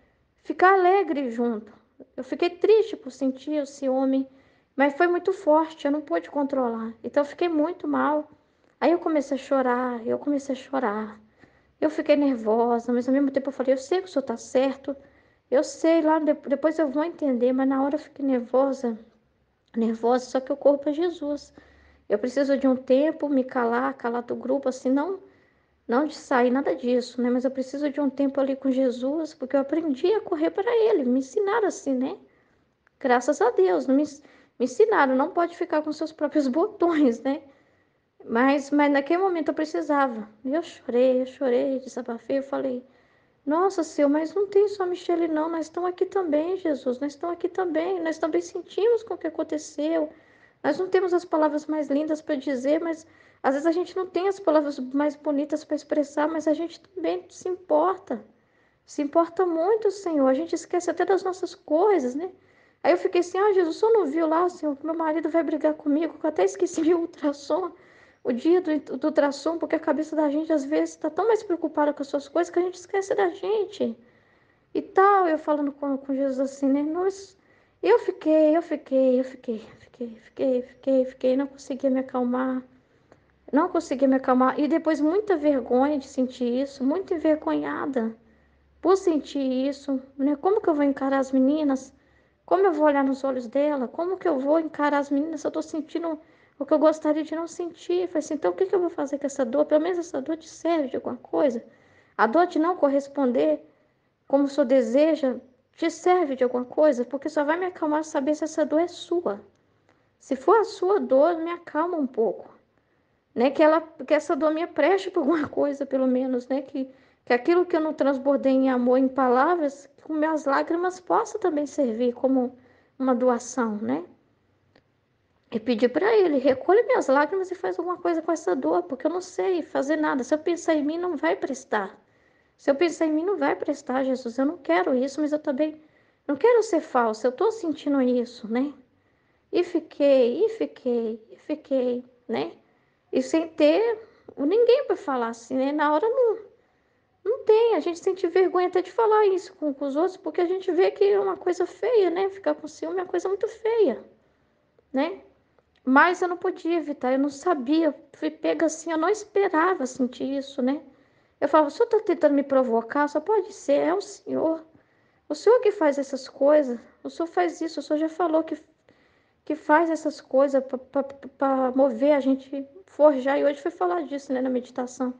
Speaker 1: ficar alegre junto. Eu fiquei triste por sentir o ciúme, mas foi muito forte, eu não pude controlar. Então, eu fiquei muito mal. Aí eu comecei a chorar, eu comecei a chorar. Eu fiquei nervosa, mas ao mesmo tempo eu falei, eu sei que o senhor está certo. Eu sei, lá depois eu vou entender, mas na hora eu fiquei nervosa, nervosa, só que eu corro para Jesus. Eu preciso de um tempo, me calar, calar do grupo, assim, não de sair, nada disso, né? Mas eu preciso de um tempo ali com Jesus, porque eu aprendi a correr para Ele, me ensinaram assim, né? Graças a Deus, me ensinaram, não pode ficar com seus próprios botões, né? Mas naquele momento eu precisava. Eu chorei, desabafei, eu falei. Nossa, Senhor, mas não tem só a Michele, não. Nós estamos aqui também, Jesus. Nós estamos aqui também. Nós também sentimos com o que aconteceu. Nós não temos as palavras mais lindas para dizer, mas às vezes a gente não tem as palavras mais bonitas para expressar, mas a gente também se importa. Se importa muito, Senhor. A gente esquece até das nossas coisas, né? Aí eu fiquei assim, Jesus, o senhor não viu lá, Senhor, que meu marido vai brigar comigo, que eu até esqueci meu ultrassom, o dia do ultrassom, porque a cabeça da gente às vezes está tão mais preocupada com as suas coisas que a gente esquece da gente. E tal, eu falando com Jesus assim, né? Nós, fiquei, não conseguia me acalmar. Não conseguia me acalmar. E depois muita vergonha de sentir isso, muito envergonhada por sentir isso, né? Como que eu vou encarar as meninas? Como eu vou olhar nos olhos dela? Como que eu vou encarar as meninas se eu tô sentindo o que eu gostaria de não sentir? Falei assim, então o que que eu vou fazer com essa dor? Pelo menos essa dor te serve de alguma coisa? A dor de não corresponder como o senhor deseja te serve de alguma coisa? Porque só vai me acalmar saber se essa dor é sua. Se for a sua dor, me acalma um pouco, né? Que essa dor me preste por alguma coisa, pelo menos, né? Que aquilo que eu não transbordei em amor, em palavras, com minhas lágrimas possa também servir como uma doação, né? E pedir para ele, recolhe minhas lágrimas e faz alguma coisa com essa dor, porque eu não sei fazer nada. Se eu pensar em mim, não vai prestar. Se eu pensar em mim, não vai prestar, Jesus. Eu não quero isso, mas eu também não quero ser falsa. Eu estou sentindo isso, né? E fiquei, né? E sem ter ninguém para falar assim, né? Na hora não tem. A gente sente vergonha até de falar isso com os outros, porque a gente vê que é uma coisa feia, né? Ficar com ciúme é uma coisa muito feia, né? Mas eu não podia evitar, eu não sabia. Eu fui pega assim, eu não esperava sentir isso, né? Eu falava, o senhor está tentando me provocar? Só pode ser, é o senhor. O senhor que faz essas coisas, o senhor faz isso, o senhor já falou que faz essas coisas para mover a gente, forjar, e hoje foi falar disso, né, na meditação,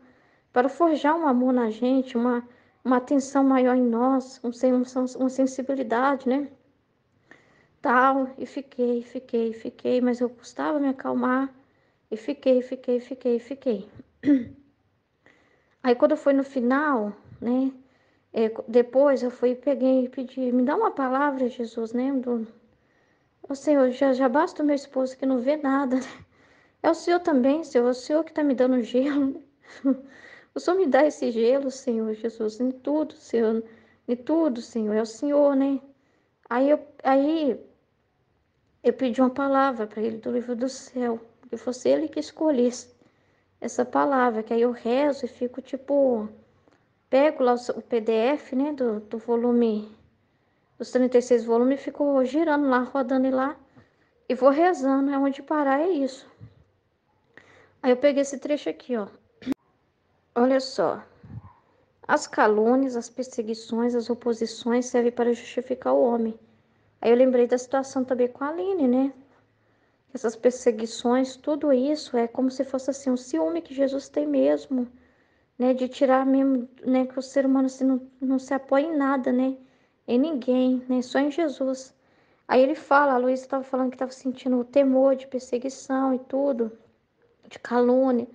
Speaker 1: para forjar um amor na gente, uma atenção maior em nós, uma sensibilidade, né, tal, e fiquei, mas eu custava me acalmar, e fiquei. Aí quando foi no final, né, depois eu fui e peguei e pedi, me dá uma palavra, Jesus, né, Ô Senhor, já basta o meu esposo que não vê nada, né? É o Senhor também, Senhor, é o Senhor que está me dando gelo. O Senhor me dá esse gelo, Senhor Jesus, em tudo, Senhor, em tudo, Senhor, é o Senhor, né? Aí eu pedi uma palavra para ele do livro do céu, que fosse ele que escolhesse essa palavra, que aí eu rezo e fico tipo, pego lá o PDF, né, do volume, dos 36 volumes, e fico girando lá, rodando lá, e vou rezando, é onde parar, é isso. Aí eu peguei esse trecho aqui, ó. Olha só. As calúnias, as perseguições, as oposições servem para justificar o homem. Aí eu lembrei da situação também com a Aline, né? Essas perseguições, tudo isso é como se fosse assim, um ciúme que Jesus tem mesmo, né? De tirar mesmo, né? Que o ser humano assim, não se apoia em nada, né? Em ninguém, né? Só em Jesus. Aí ele fala, a Luísa estava falando que estava sentindo o temor de perseguição e tudo, de calúnia,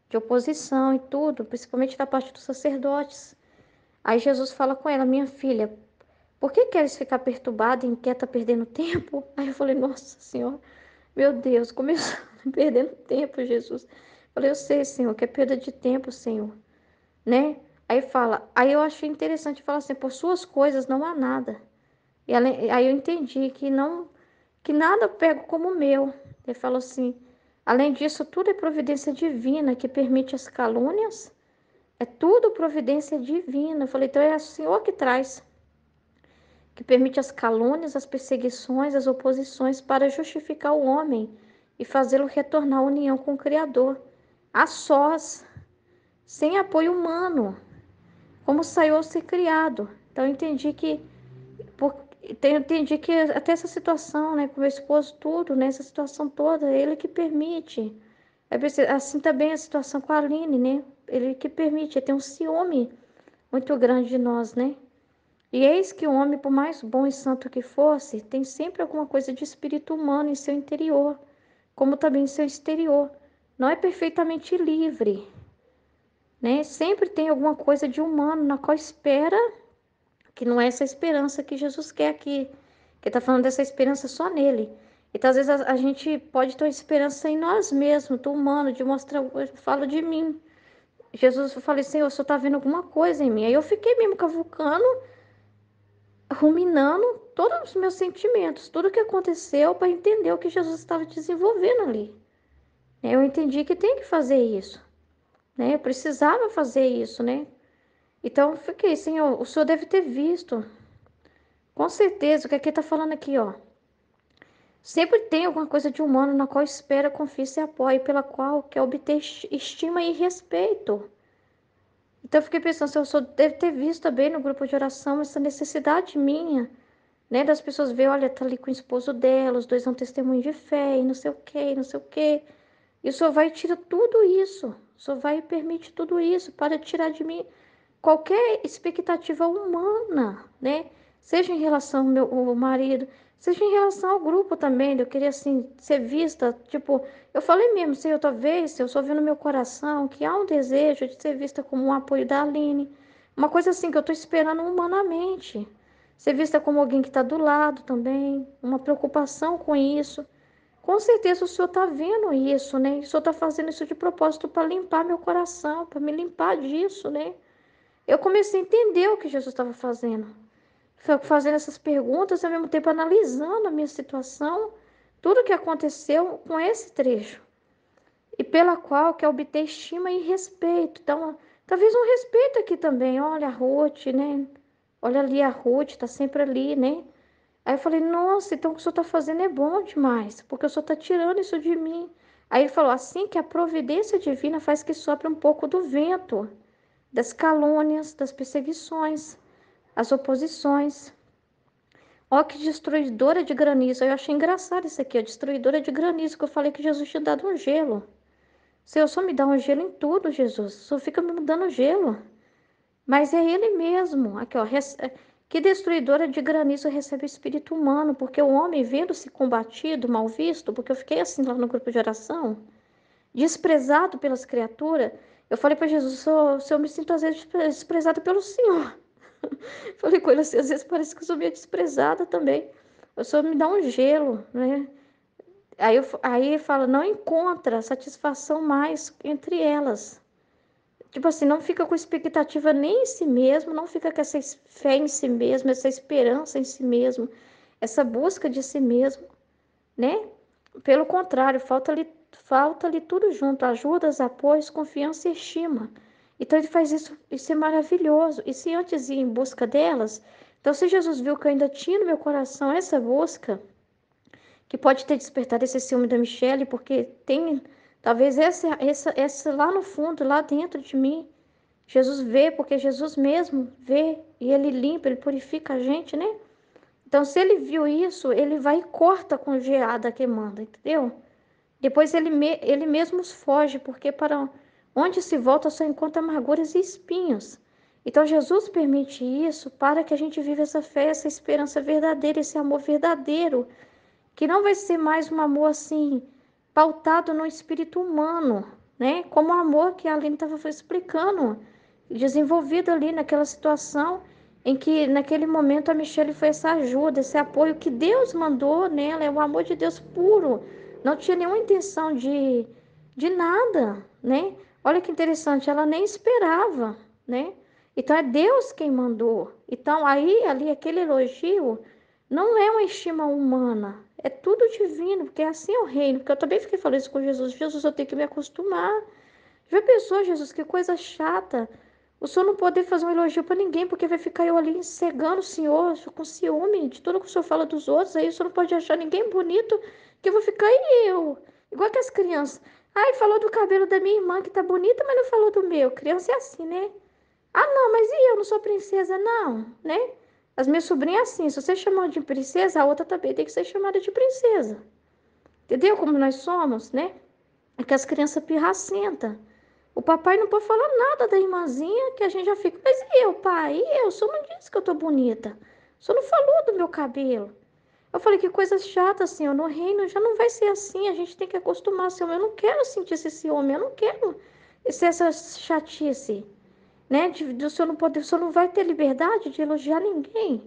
Speaker 1: de oposição e tudo, principalmente da parte dos sacerdotes. Aí Jesus fala com ela, minha filha, por que queres ficar perturbada, inquieta, perdendo tempo? Aí eu falei, nossa Senhora, meu Deus, começou perdendo tempo, Jesus. Falei, eu sei, Senhor, que é perda de tempo, Senhor, né? Aí fala, aí eu achei interessante falar assim, por suas coisas não há nada. Aí eu entendi que não, que nada eu pego como meu. Ele falou assim, além disso, tudo é providência divina que permite as calúnias. É tudo providência divina. Eu falei, então é o Senhor que traz, que permite as calúnias, as perseguições, as oposições para justificar o homem e fazê-lo retornar à união com o Criador, a sós, sem apoio humano, como saiu ao ser criado. Então eu entendi que, eu entendi que até essa situação, né, com meu esposo, tudo, né, essa situação toda, ele que permite. Assim também a situação com a Aline, né? Ele que permite, ele tem um ciúme muito grande de nós, né? E eis que o homem, por mais bom e santo que fosse, tem sempre alguma coisa de espírito humano em seu interior, como também em seu exterior. Não é perfeitamente livre, né? Sempre tem alguma coisa de humano na qual espera, que não é essa esperança que Jesus quer aqui, que está falando dessa esperança só nele. Então, às vezes, a gente pode ter uma esperança em nós mesmos, do humano, de mostrar, eu falo de mim. Jesus, eu falei, Senhor, o Senhor está vendo alguma coisa em mim. Aí eu fiquei mesmo cavucando, ruminando todos os meus sentimentos, tudo que aconteceu para entender o que Jesus estava desenvolvendo ali. Eu entendi que tem que fazer isso, né? Eu precisava fazer isso, né? Então eu fiquei, Senhor, o Senhor deve ter visto, com certeza, o que aqui está falando aqui, ó. Sempre tem alguma coisa de humano na qual espera, confia e se apoia, pela qual quer obter estima e respeito. Então eu fiquei pensando, se o Senhor deve ter visto também no grupo de oração essa necessidade minha, né? Das pessoas verem, olha, tá ali com o esposo dela, os dois são testemunho de fé, e não sei o quê, não sei o quê. E o Senhor vai tirar tudo isso. O Senhor vai e permite tudo isso para tirar de mim qualquer expectativa humana, né? Seja em relação ao meu marido, seja em relação ao grupo também. Eu queria, assim, ser vista, tipo, eu falei mesmo, Senhor, talvez, eu só vi no meu coração que há um desejo de ser vista como um apoio da Aline. Uma coisa assim que eu estou esperando humanamente. Ser vista como alguém que está do lado também, uma preocupação com isso. Com certeza o Senhor está vendo isso, né? O Senhor está fazendo isso de propósito para limpar meu coração, para me limpar disso, né? Eu comecei a entender o que Jesus estava fazendo. Fazendo essas perguntas, ao mesmo tempo analisando a minha situação, tudo o que aconteceu com esse trecho. E pela qual quer obter estima e respeito. Então, talvez um respeito aqui também. Olha a Ruth, né? Olha ali a Ruth, está sempre ali, né? Aí eu falei, nossa, então o que o senhor está fazendo é bom demais, porque o senhor está tirando isso de mim. Aí ele falou, assim que a providência divina faz que sopre um pouco do vento, das calúnias, das perseguições, as oposições. Ó, que destruidora de granizo. Aí eu achei engraçado isso aqui, ó, destruidora de granizo, que eu falei que Jesus tinha dado um gelo. Senhor, só me dá um gelo em tudo, Jesus. O senhor fica me dando gelo. Mas é ele mesmo. Aqui, ó. Que destruidora de granizo recebe o espírito humano, porque o homem, vendo-se combatido, mal visto, porque eu fiquei assim lá no grupo de oração, desprezado pelas criaturas, eu falei para Jesus, o senhor me sinto às vezes desprezado pelo Senhor. Falei com ele assim, às vezes parece que eu sou meio desprezada também. O Senhor me dá um gelo, né? Aí ele fala, não encontra satisfação mais entre elas. Tipo assim, não fica com expectativa nem em si mesmo, não fica com essa fé em si mesmo, essa esperança em si mesmo, essa busca de si mesmo, né? Pelo contrário, falta-lhe tudo junto, ajudas, apoios, confiança e estima. Então ele faz isso é maravilhoso. E se antes ia em busca delas, então se Jesus viu que eu ainda tinha no meu coração essa busca, que pode ter despertado esse ciúme da Michelle, porque tem talvez essa lá no fundo, lá dentro de mim, Jesus vê, porque Jesus mesmo vê, e ele limpa, ele purifica a gente, né? Então, se ele viu isso, ele vai e corta com geada queimando, entendeu? Depois ele mesmo foge, porque para onde se volta só encontra amarguras e espinhos. Então, Jesus permite isso para que a gente viva essa fé, essa esperança verdadeira, esse amor verdadeiro, que não vai ser mais um amor assim, pautado no espírito humano, né? Como o amor que a Aline estava explicando, desenvolvido ali naquela situação em que, naquele momento, a Michelle foi essa ajuda, esse apoio que Deus mandou nela, é o amor de Deus puro, não tinha nenhuma intenção de nada, né? Olha que interessante, ela nem esperava, né? Então, é Deus quem mandou. Então, aí, ali, aquele elogio não é uma estima humana, é tudo divino, porque assim é o reino. Porque eu também fiquei falando isso com Jesus. Jesus, eu tenho que me acostumar. Já pensou, Jesus, que coisa chata. O senhor não poder fazer um elogio para ninguém, porque vai ficar eu ali cegando o senhor, com ciúme de tudo que o senhor fala dos outros. Aí o senhor não pode achar ninguém bonito, que eu vou ficar eu. Igual que as crianças. Ai, falou do cabelo da minha irmã que tá bonita, mas não falou do meu. Criança é assim, né? Ah, não, mas e eu não sou princesa, não, né? As minhas sobrinhas, assim, se você chamar de princesa, a outra também tem que ser chamada de princesa. Entendeu como nós somos, né? É que as crianças pirracentas. O papai não pode falar nada da irmãzinha, que a gente já fica, mas e eu, pai? E eu? O senhor não disse que eu tô bonita. O senhor não falou do meu cabelo. Eu falei, que coisa chata, senhor. No reino já não vai ser assim. A gente tem que acostumar, senhor. Eu não quero sentir esse ciúme. Eu não quero. se essa chatice, né? O senhor não pode, o senhor não vai ter liberdade de elogiar ninguém.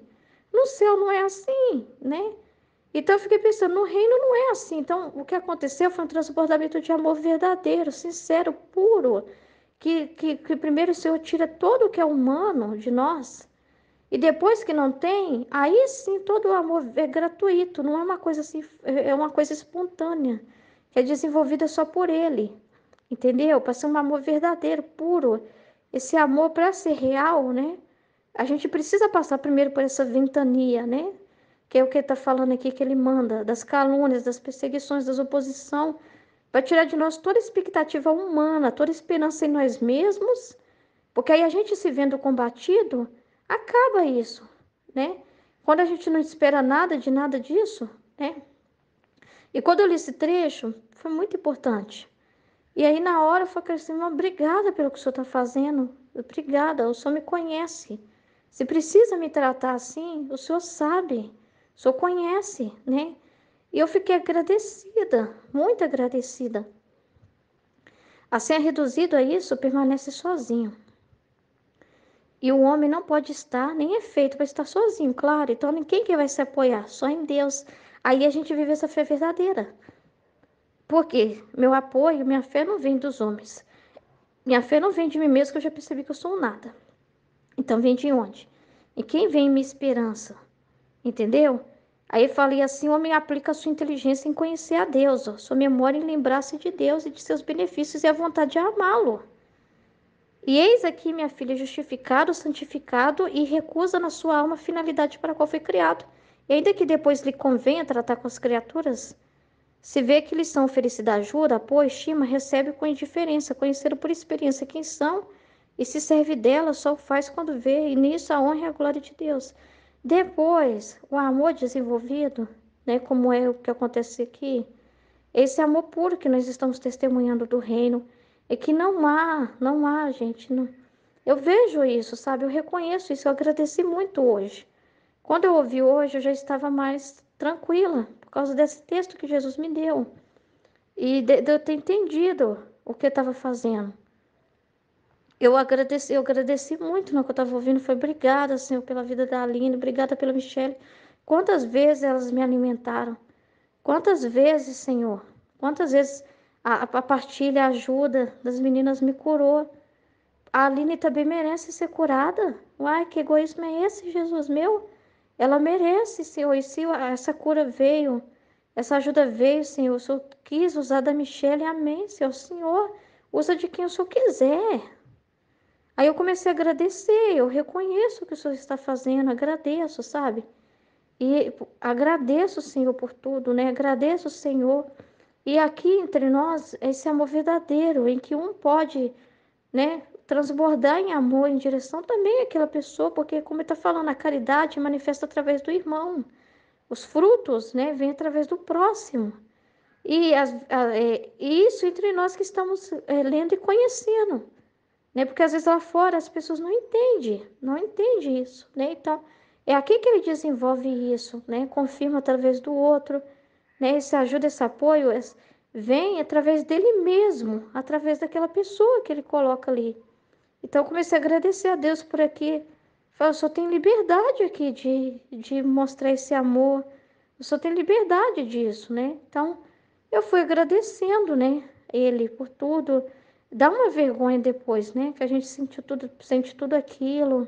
Speaker 1: No céu não é assim, né? Então eu fiquei pensando, no reino não é assim. Então o que aconteceu foi um transbordamento de amor verdadeiro, sincero, puro, que primeiro o Senhor tira todo o que é humano de nós, e depois que não tem, aí sim todo o amor é gratuito, não é uma coisa assim, é uma coisa espontânea, que é desenvolvida só por Ele, entendeu? Para ser um amor verdadeiro, puro. Esse amor, para ser real, né? A gente precisa passar primeiro por essa ventania, né? Que é o que ele está falando aqui, que ele manda, das calúnias, das perseguições, das oposição, para tirar de nós toda expectativa humana, toda esperança em nós mesmos, porque aí a gente se vendo combatido, acaba isso, né? Quando a gente não espera nada disso, né? E quando eu li esse trecho, foi muito importante. E aí na hora eu falei assim, obrigada pelo que o senhor está fazendo, obrigada, o senhor me conhece. Se precisa me tratar assim, o senhor sabe, o senhor conhece, né? E eu fiquei agradecida, muito agradecida. Assim, é reduzido a isso, permanece sozinho. E o homem não pode estar, nem é feito para estar sozinho, claro. Então, ninguém que vai se apoiar, só em Deus. Aí a gente vive essa fé verdadeira. Porque meu apoio, minha fé não vem dos homens. Minha fé não vem de mim mesmo, que eu já percebi que eu sou um nada. Então, vem de onde? E quem vem minha esperança? Entendeu? Aí eu falei assim, o homem aplica a sua inteligência em conhecer a Deus, ó, sua memória em lembrar-se de Deus e de seus benefícios e a vontade de amá-lo. E eis aqui, minha filha, justificado, santificado e recusa na sua alma a finalidade para a qual foi criado. E ainda que depois lhe convenha tratar com as criaturas, se vê que lhes são oferecida ajuda, apoio, estima, recebe com indiferença, conhecendo por experiência quem são, e se serve dela, só o faz quando vê, e nisso a honra e a glória de Deus. Depois, o amor desenvolvido, né, como é o que acontece aqui, esse amor puro que nós estamos testemunhando do reino, é que não há, gente, não. Eu vejo isso, sabe? Eu reconheço isso, eu agradeci muito hoje. Quando eu ouvi hoje, eu já estava mais tranquila, por causa desse texto que Jesus me deu. E de eu ter entendido o que eu estava fazendo. Eu agradeci muito no que eu estava ouvindo. Foi obrigada, Senhor, pela vida da Aline, obrigada pela Michelle. Quantas vezes elas me alimentaram? Quantas vezes, Senhor? Quantas vezes a partilha, a ajuda das meninas me curou? A Aline também merece ser curada. Uai, que egoísmo é esse, Jesus meu? Ela merece, Senhor. E se essa cura veio, essa ajuda veio, Senhor, o Senhor quis usar da Michelle, amém, Senhor. Senhor, usa de quem o Senhor quiser. Aí eu comecei a agradecer, eu reconheço o que o Senhor está fazendo, agradeço, sabe? E agradeço, Senhor, por tudo, né? Agradeço, Senhor. E aqui entre nós, esse amor verdadeiro, em que um pode, né, transbordar em amor em direção também àquela pessoa, porque, como ele está falando, a caridade manifesta através do irmão. Os frutos, né, vêm através do próximo. E isso entre nós que estamos lendo e conhecendo, né? Porque às vezes lá fora as pessoas não entendem isso, né? Então, é aqui que ele desenvolve isso, né? Confirma através do outro, né? Essa ajuda, esse apoio vem através dele mesmo, através daquela pessoa que ele coloca ali. Então, eu comecei a agradecer a Deus por aqui. Falei, eu só tenho liberdade aqui de mostrar esse amor. Eu só tenho liberdade disso, né? Então, eu fui agradecendo, né? Ele por tudo. Dá uma vergonha depois, né? Que a gente sente tudo aquilo.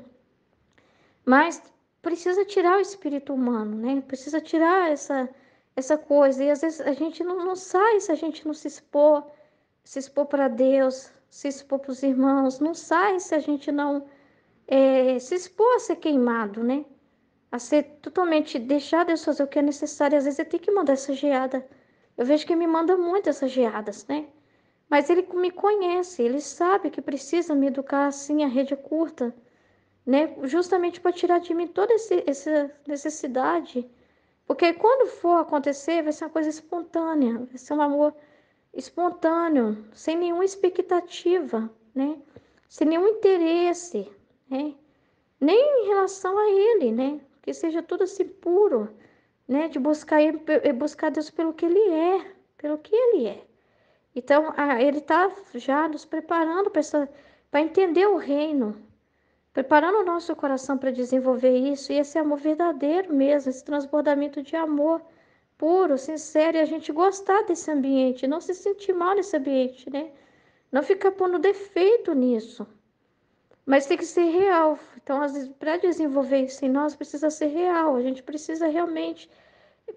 Speaker 1: Mas precisa tirar o espírito humano, né? Precisa tirar essa coisa. E às vezes a gente não sai se a gente não se expor para Deus, se expor para os irmãos. Não sai se a gente não se expor a ser queimado, né? A ser totalmente, deixar Deus fazer o que é necessário. Às vezes eu tenho que mandar essa geada. Eu vejo que ele me manda muito essas geadas, né? Mas ele me conhece, ele sabe que precisa me educar assim, a rede é curta, né? Justamente para tirar de mim toda essa necessidade. Porque quando for acontecer, vai ser uma coisa espontânea, vai ser um amor espontâneo, sem nenhuma expectativa, né? Sem nenhum interesse, né? Nem em relação a ele, né? Que seja tudo assim puro, né? De buscar ele, buscar Deus pelo que ele é, pelo que ele é. Então, ele está já nos preparando para entender o reino, preparando o nosso coração para desenvolver isso, e esse amor verdadeiro mesmo, esse transbordamento de amor puro, sincero, e a gente gostar desse ambiente, não se sentir mal nesse ambiente, né? Não ficar pondo defeito nisso, mas tem que ser real. Então, às vezes, para desenvolver isso em nós, precisa ser real, a gente precisa realmente,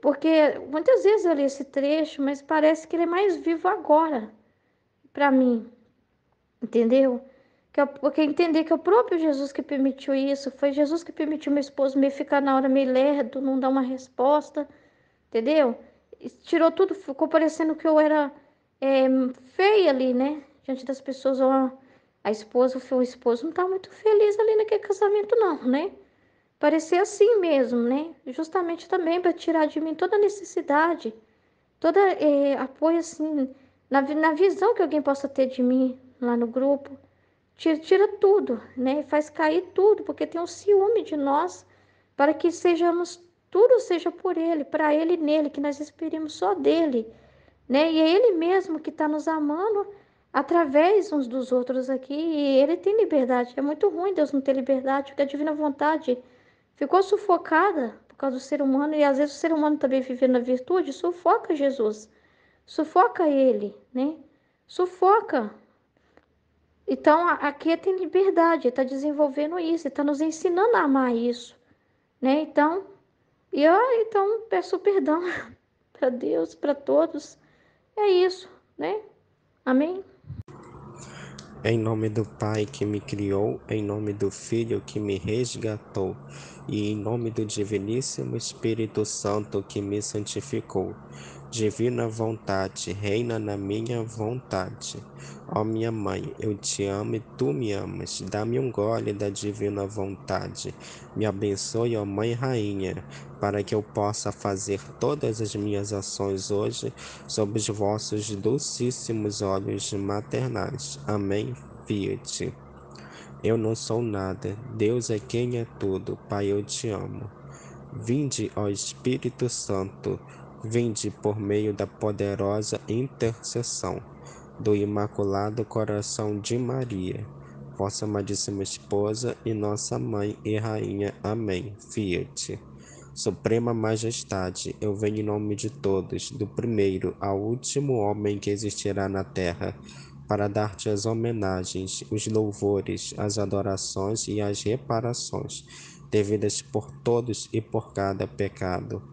Speaker 1: porque muitas vezes eu li esse trecho, mas parece que ele é mais vivo agora, para mim. Entendeu? Porque entender que é o próprio Jesus que permitiu isso, foi Jesus que permitiu meu esposo me ficar na hora meio lerdo, não dar uma resposta, entendeu? E tirou tudo, ficou parecendo que eu era é, feia ali, né? Diante das pessoas, ó, a esposa, o esposo não tá muito feliz ali naquele casamento, não, né? Parecia assim mesmo, né? Justamente também para tirar de mim toda a necessidade, toda apoio assim, na visão que alguém possa ter de mim lá no grupo. Tira tudo, né? Faz cair tudo, porque tem um ciúme de nós, para que sejamos, tudo seja por Ele, para Ele e nele, que nós esperemos só dele, né? E é Ele mesmo que está nos amando através uns dos outros aqui, e Ele tem liberdade. É muito ruim Deus não ter liberdade, porque a divina vontade ficou sufocada por causa do ser humano, e às vezes o ser humano também vivendo na virtude, sufoca Jesus, sufoca Ele, né? Sufoca. Então, aqui tem liberdade, está desenvolvendo isso, está nos ensinando a amar isso, né? Então, então peço perdão para Deus, para todos. É isso, né? Amém?
Speaker 2: Em nome do Pai que me criou, em nome do Filho que me resgatou, e em nome do Diviníssimo Espírito Santo que me santificou. Divina vontade, reina na minha vontade. Ó minha mãe, eu te amo e tu me amas. Dá-me um gole da divina vontade. Me abençoe, ó Mãe Rainha, para que eu possa fazer todas as minhas ações hoje sob os vossos dulcíssimos olhos maternais. Amém. Fiat. Eu não sou nada, Deus é quem é tudo, Pai, eu te amo. Vinde, ó Espírito Santo, vinde por meio da poderosa intercessão do Imaculado Coração de Maria, vossa amadíssima esposa e nossa mãe e rainha. Amém. Fiat. Suprema Majestade, eu venho em nome de todos, do primeiro ao último homem que existirá na terra, para dar-te as homenagens, os louvores, as adorações e as reparações, devidas por todos e por cada pecado.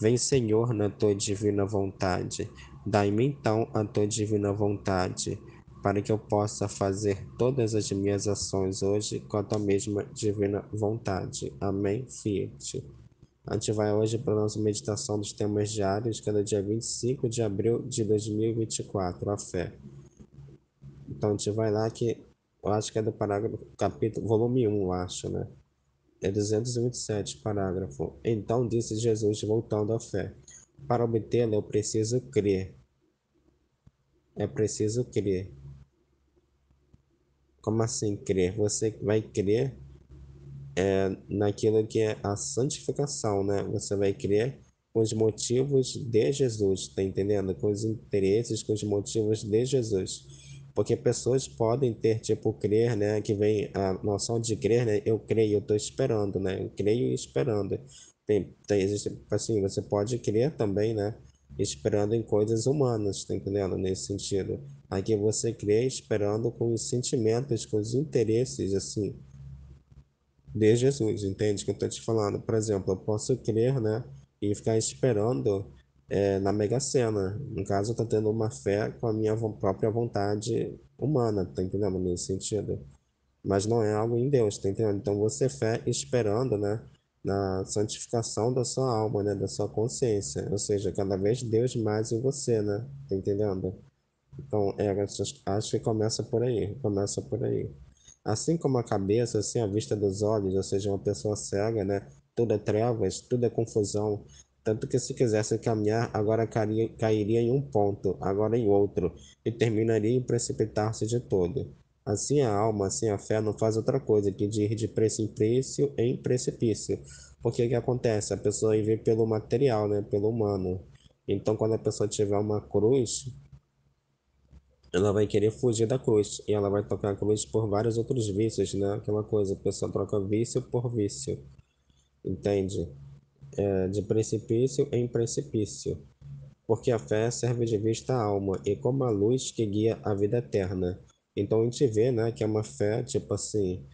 Speaker 2: Vem, Senhor, na tua divina vontade. Dai-me então a tua divina vontade, para que eu possa fazer todas as minhas ações hoje com a tua mesma divina vontade. Amém. Fiat. A gente vai hoje para a nossa meditação dos temas diários, que é do dia 25 de abril de 2024, a fé. Então a gente vai lá que eu acho que é do parágrafo, capítulo, volume 1, eu acho, né? É 227, parágrafo. Então disse Jesus, voltando à fé: para obtê-la eu preciso crer. É preciso crer. Como assim crer? Você vai crer naquilo que é a santificação, né? Você vai crer com os motivos de Jesus, tá entendendo? Com os interesses, com os motivos de Jesus. Porque pessoas podem ter, tipo, crer, né? Que vem a noção de crer, né? Eu creio, eu tô esperando, né? Eu creio e esperando. Existe, assim, você pode crer também, né? Esperando em coisas humanas, tá entendendo? Nesse sentido. Aqui você crê esperando com os sentimentos, com os interesses, assim, de Jesus, entende o que eu estou te falando? Por exemplo, eu posso crer, né, e ficar esperando na Mega Sena. No caso, eu estou tendo uma fé com a minha própria vontade humana, tá entendendo? Nesse sentido. Mas não é algo em Deus, tá entendendo? Então, você fé esperando, né, na santificação da sua alma, né, da sua consciência. Ou seja, cada vez Deus mais em você, né? Tá entendendo? Então, acho que começa por aí, começa por aí. Assim como a cabeça, assim a vista dos olhos, ou seja, uma pessoa cega, né? Tudo é trevas, tudo é confusão. Tanto que se quisesse caminhar, agora cairia em um ponto, agora em outro, e terminaria em precipitar-se de todo. Assim a alma, assim a fé não faz outra coisa que de ir de precipício em precipício. Porque o que acontece? A pessoa vive pelo material, né? Pelo humano. Então, quando a pessoa tiver uma cruz, ela vai querer fugir da cruz e ela vai trocar a cruz por vários outros vícios, né? Aquela coisa, a pessoa troca vício por vício, entende? De precipício em precipício, porque a fé serve de vista à alma e como a luz que guia a vida eterna. Então a gente vê, né, que é uma fé, tipo assim,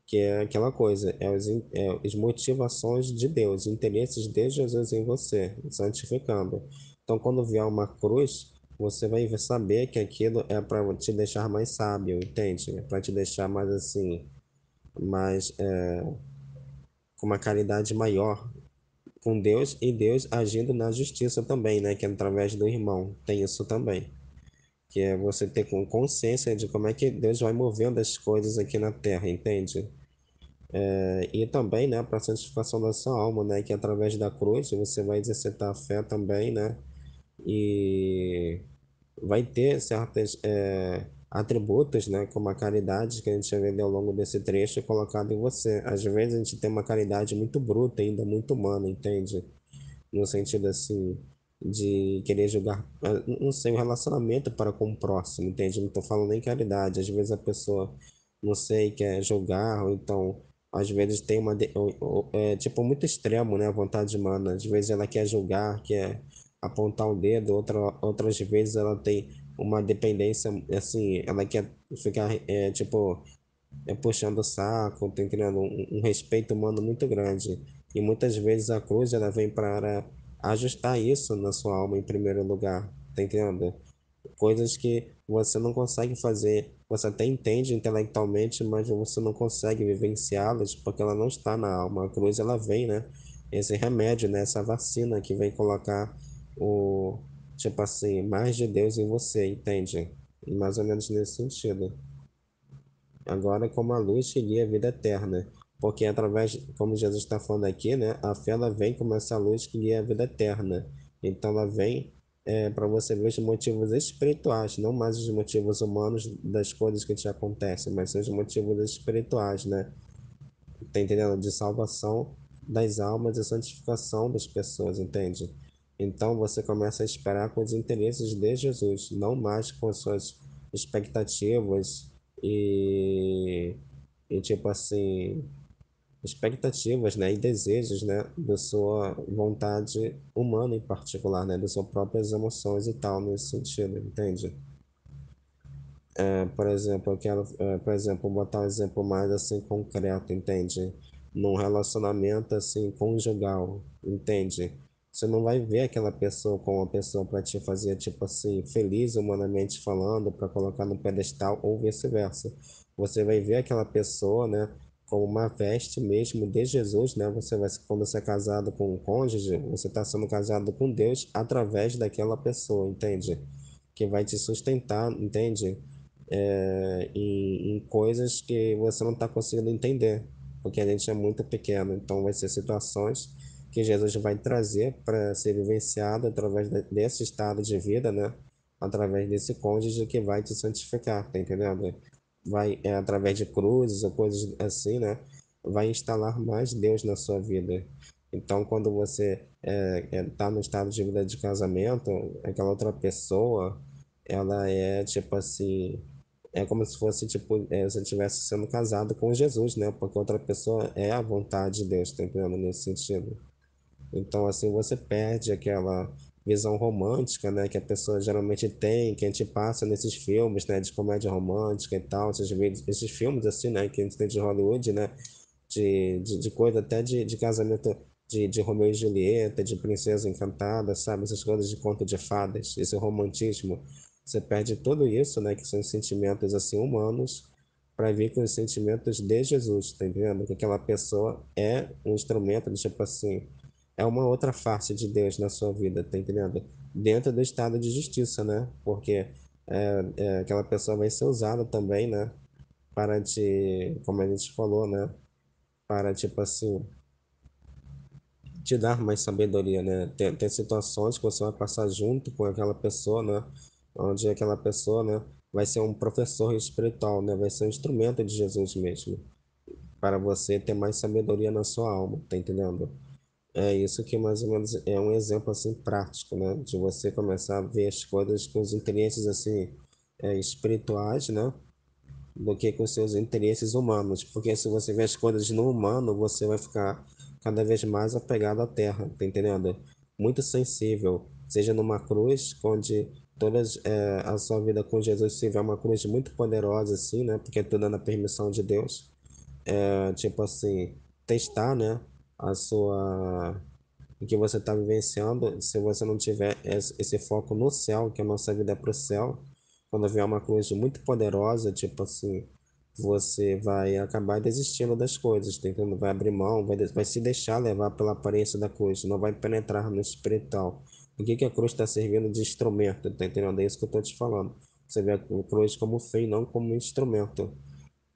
Speaker 2: que é aquela coisa, é as motivações de Deus, interesses de Jesus em você, santificando. Então quando vier uma cruz, você vai saber que aquilo é para te deixar mais sábio, entende? É para te deixar mais assim, mais com uma caridade maior com Deus e Deus agindo na justiça também, né? Que é através do irmão. Tem isso também. Que é você ter com consciência de como é que Deus vai movendo as coisas aqui na Terra, entende? E também, né, para a santificação da sua alma, né? Que através da cruz você vai exercitar a fé também, né? E vai ter certos atributos, né? Como a caridade que a gente vai ver ao longo desse trecho colocado em você. Às vezes a gente tem uma caridade muito bruta ainda, muito humana, entende? No sentido assim de querer julgar, não sei, o relacionamento para com o próximo, entende? Não estou falando nem caridade, às vezes a pessoa, não sei, quer julgar, ou então, às vezes tem é tipo muito extremo, né, a vontade humana, às vezes ela quer julgar, quer apontar o dedo, outras vezes ela tem uma dependência, assim, ela quer ficar, tipo, puxando o saco, tem criando um respeito humano muito grande. E muitas vezes a cruz ela vem para ajustar isso na sua alma em primeiro lugar, tá entendendo? Coisas que você não consegue fazer, você até entende intelectualmente, mas você não consegue vivenciá-las porque ela não está na alma. A cruz ela vem, né? Esse remédio, né? Essa vacina que vem colocar o, tipo assim, mais de Deus em você, entende? Mais ou menos nesse sentido. Agora, como a luz que guia a vida eterna. Porque através, como Jesus está falando aqui, né? A fé ela vem como essa luz que guia a vida eterna. Então ela vem para você ver os motivos espirituais, não mais os motivos humanos das coisas que te acontecem, mas os motivos espirituais, né? Tá entendendo? De salvação das almas e santificação das pessoas, entende? Então você começa a esperar com os interesses de Jesus, não mais com as suas expectativas e, e tipo assim, expectativas, né, e desejos, né, da sua vontade humana em particular, né, das suas próprias emoções e tal, nesse sentido, entende? Por exemplo, eu quero, por exemplo, botar um exemplo mais assim concreto, entende? Num relacionamento assim conjugal, entende? Você não vai ver aquela pessoa como uma pessoa para te fazer tipo assim feliz humanamente falando, para colocar no pedestal ou vice-versa. Você vai ver aquela pessoa, né, como uma veste mesmo de Jesus, né? Você vai quando você é casado com um cônjuge, você está sendo casado com Deus através daquela pessoa, entende? Que vai te sustentar, entende? Em coisas que você não está conseguindo entender, porque a gente é muito pequeno. Então, vai ser situações que Jesus vai trazer para ser vivenciado através desse estado de vida, né? Através desse cônjuge que vai te santificar, tá entendendo? Vai, através de cruzes ou coisas assim, né? Vai instalar mais Deus na sua vida. Então, quando você está no estado de vida de casamento, aquela outra pessoa, ela é tipo assim, é como se fosse, tipo, você estivesse sendo casado com Jesus, né? Porque outra pessoa é a vontade de Deus, tá entendendo? Nesse sentido. Então, assim, você perde aquela visão romântica, né? Que a pessoa geralmente tem, que a gente passa nesses filmes, né? De comédia romântica e tal, esses filmes, assim, né? Que a gente tem de Hollywood, né? De coisa até de casamento de Romeu e Julieta, de Princesa Encantada, sabe? Essas coisas de conto de fadas, esse romantismo. Você perde tudo isso, né? Que são sentimentos, assim, humanos, para vir com os sentimentos de Jesus, tá entendendo? Que aquela pessoa é um instrumento, tipo assim, é uma outra face de Deus na sua vida, tá entendendo? Dentro do estado de justiça, né? Porque aquela pessoa vai ser usada também, né? Para te, como a gente falou, né? Para, tipo assim, te dar mais sabedoria, né? Tem situações que você vai passar junto com aquela pessoa, né? Onde aquela pessoa, né? Vai ser um professor espiritual, né? Vai ser um instrumento de Jesus mesmo, para você ter mais sabedoria na sua alma, tá entendendo? É isso que mais ou menos é um exemplo assim prático, né? De você começar a ver as coisas com os interesses assim espirituais, né? Do que com seus interesses humanos. Porque se você vê as coisas no humano, você vai ficar cada vez mais apegado à terra, tá entendendo? Muito sensível, seja numa cruz, onde a sua vida com Jesus se vê uma cruz muito poderosa, assim, né? Porque é tudo na permissão de Deus. Tipo assim, testar, né? A sua o que você está vivenciando, se você não tiver esse foco no céu, que a nossa vida é para o céu, quando vier uma coisa muito poderosa, tipo assim, você vai acabar desistindo das coisas, tá entendendo? Vai abrir mão, vai se deixar levar pela aparência da coisa, não vai penetrar no espiritual. O que que a cruz está servindo de instrumento, tá entendendo? É isso que eu estou te falando. Você vê a cruz como fim, não como instrumento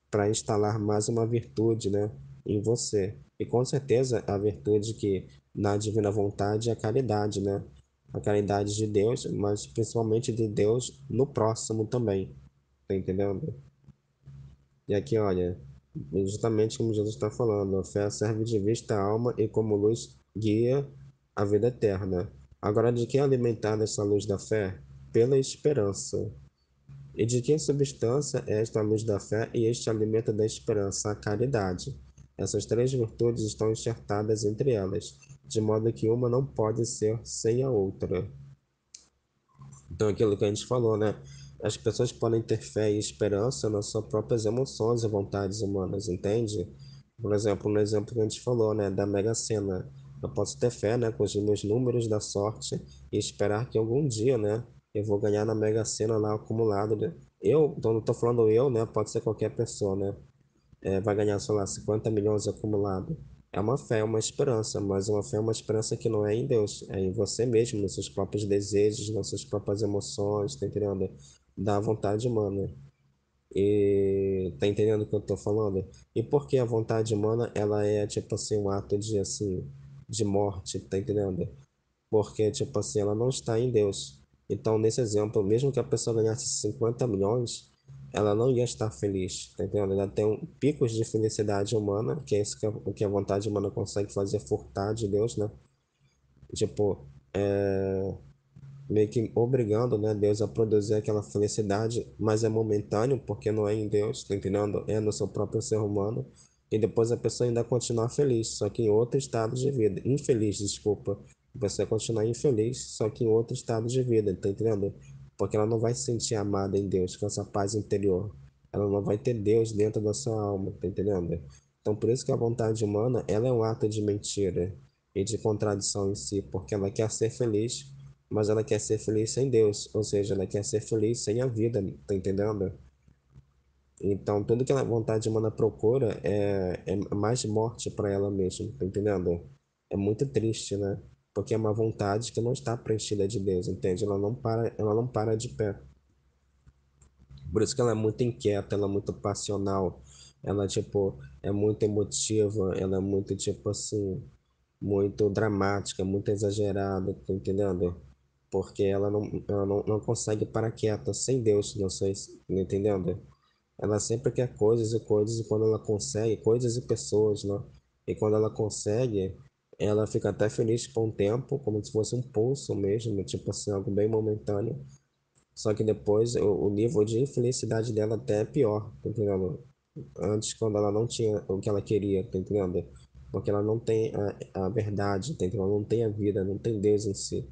Speaker 2: para instalar mais uma virtude, né, em você. E com certeza a virtude que na divina vontade é a caridade, né? A caridade de Deus, mas principalmente de Deus no próximo também. Tá entendendo? E aqui, olha, justamente como Jesus está falando, a fé serve de vista à alma e como luz guia a vida eterna. Agora, de que é alimentada essa luz da fé? Pela esperança. E de que substância é esta luz da fé e este alimento da esperança, a caridade? Essas três virtudes estão enxertadas entre elas, de modo que uma não pode ser sem a outra. Então, aquilo que a gente falou, né? As pessoas podem ter fé e esperança nas suas próprias emoções e vontades humanas, entende? Por exemplo, no exemplo que a gente falou, né, da Mega Sena. Eu posso ter fé, né, com os meus números da sorte e esperar que algum dia, né, eu vou ganhar na Mega Sena lá acumulado, né? Eu, então não tô falando eu, né, pode ser qualquer pessoa, né? Vai ganhar, sei lá, 50 milhões acumulado. É uma fé, é uma esperança, mas uma fé é uma esperança que não é em Deus, é em você mesmo, nos seus próprios desejos, nas suas próprias emoções, tá entendendo? Da vontade humana. E tá entendendo o que eu tô falando? E por que a vontade humana, ela é tipo assim, um ato de assim, de morte, tá entendendo? Porque, tipo assim, ela não está em Deus. Então, nesse exemplo, mesmo que a pessoa ganhasse 50 milhões, ela não ia estar feliz, tá entendendo? Ela tem picos de felicidade humana, que é isso que o que a vontade humana consegue fazer, furtar de Deus, né? Tipo, meio que obrigando, né, Deus a produzir aquela felicidade, mas é momentâneo, porque não é em Deus, tá entendendo? É no seu próprio ser humano. E depois a pessoa ainda continua feliz, só que em outro estado de vida. Infeliz, desculpa. A pessoa continuar infeliz, só que em outro estado de vida, tá entendendo? Porque ela não vai se sentir amada em Deus, com essa paz interior. Ela não vai ter Deus dentro da sua alma, tá entendendo? Então, por isso que a vontade humana, ela é um ato de mentira e de contradição em si, porque ela quer ser feliz, mas ela quer ser feliz sem Deus, ou seja, ela quer ser feliz sem a vida, tá entendendo? Então, tudo que a vontade humana procura é mais morte para ela mesma, tá entendendo? É muito triste, né? Porque é uma vontade que não está preenchida de Deus, entende? Ela não para de pé. Por isso que ela é muito inquieta, ela é muito passional, ela, tipo, é muito emotiva, ela é muito, tipo assim, muito dramática, muito exagerada, tá entendendo? Porque ela não consegue parar quieta sem Deus, não sei, tá entendendo? Ela sempre quer coisas, e quando ela consegue, coisas e pessoas, né? E quando ela consegue, ela fica até feliz por um tempo, como se fosse um pulso mesmo, tipo assim, algo bem momentâneo. Só que depois o nível de infelicidade dela até é pior, tá entendendo? Antes, quando ela não tinha o que ela queria, tá entendendo? Porque ela não tem a verdade, tá entendendo? Ela não tem a vida, não tem Deus em si.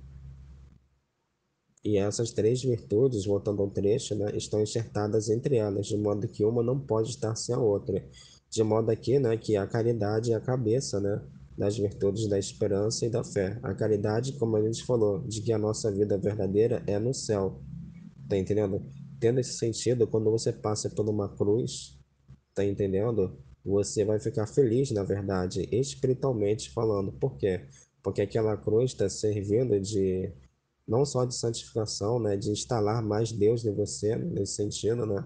Speaker 2: E essas três virtudes, voltando ao trecho, né, estão enxertadas entre elas, de modo que uma não pode estar sem a outra. De modo aqui, né, que a caridade é a cabeça, né, das virtudes da esperança e da fé. A caridade, como a gente falou, de que a nossa vida verdadeira é no céu, tá entendendo? Tendo esse sentido, quando você passa por uma cruz, tá entendendo? Você vai ficar feliz, na verdade, espiritualmente falando. Por quê? Porque aquela cruz está servindo de não só de santificação, né, de instalar mais Deus em você, nesse sentido, né,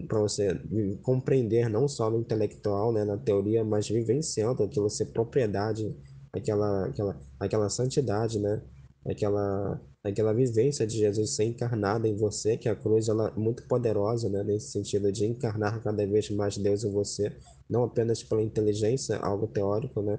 Speaker 2: para você compreender não só no intelectual, né, na teoria, mas vivenciando aquilo ser propriedade, aquela santidade, né, aquela vivência de Jesus ser encarnada em você, que a cruz ela é muito poderosa, né, nesse sentido de encarnar cada vez mais Deus em você, não apenas pela inteligência, algo teórico, né,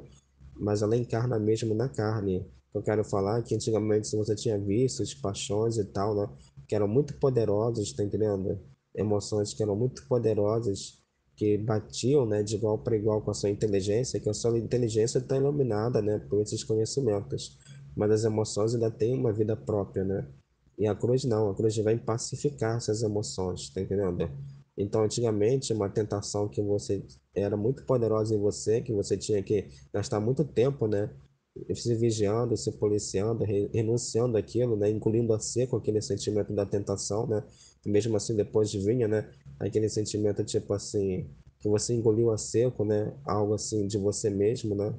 Speaker 2: mas ela encarna mesmo na carne. Eu quero falar que antigamente se você tinha vícios, paixões e tal, né? que eram muito poderosas, tá entendendo? Emoções que eram muito poderosas, que batiam, né, de igual para igual com a sua inteligência, que a sua inteligência está iluminada, né, por esses conhecimentos, mas as emoções ainda têm uma vida própria, né? E a cruz não, a cruz vem pacificar essas emoções, tá entendendo? Então, antigamente, uma tentação que você era muito poderosa em você, que você tinha que gastar muito tempo, né, se vigiando, se policiando, renunciando àquilo, né, engolindo a seco aquele sentimento da tentação, né, e mesmo assim depois vinha, né, aquele sentimento tipo assim, que você engoliu a seco, né, algo assim de você mesmo, né.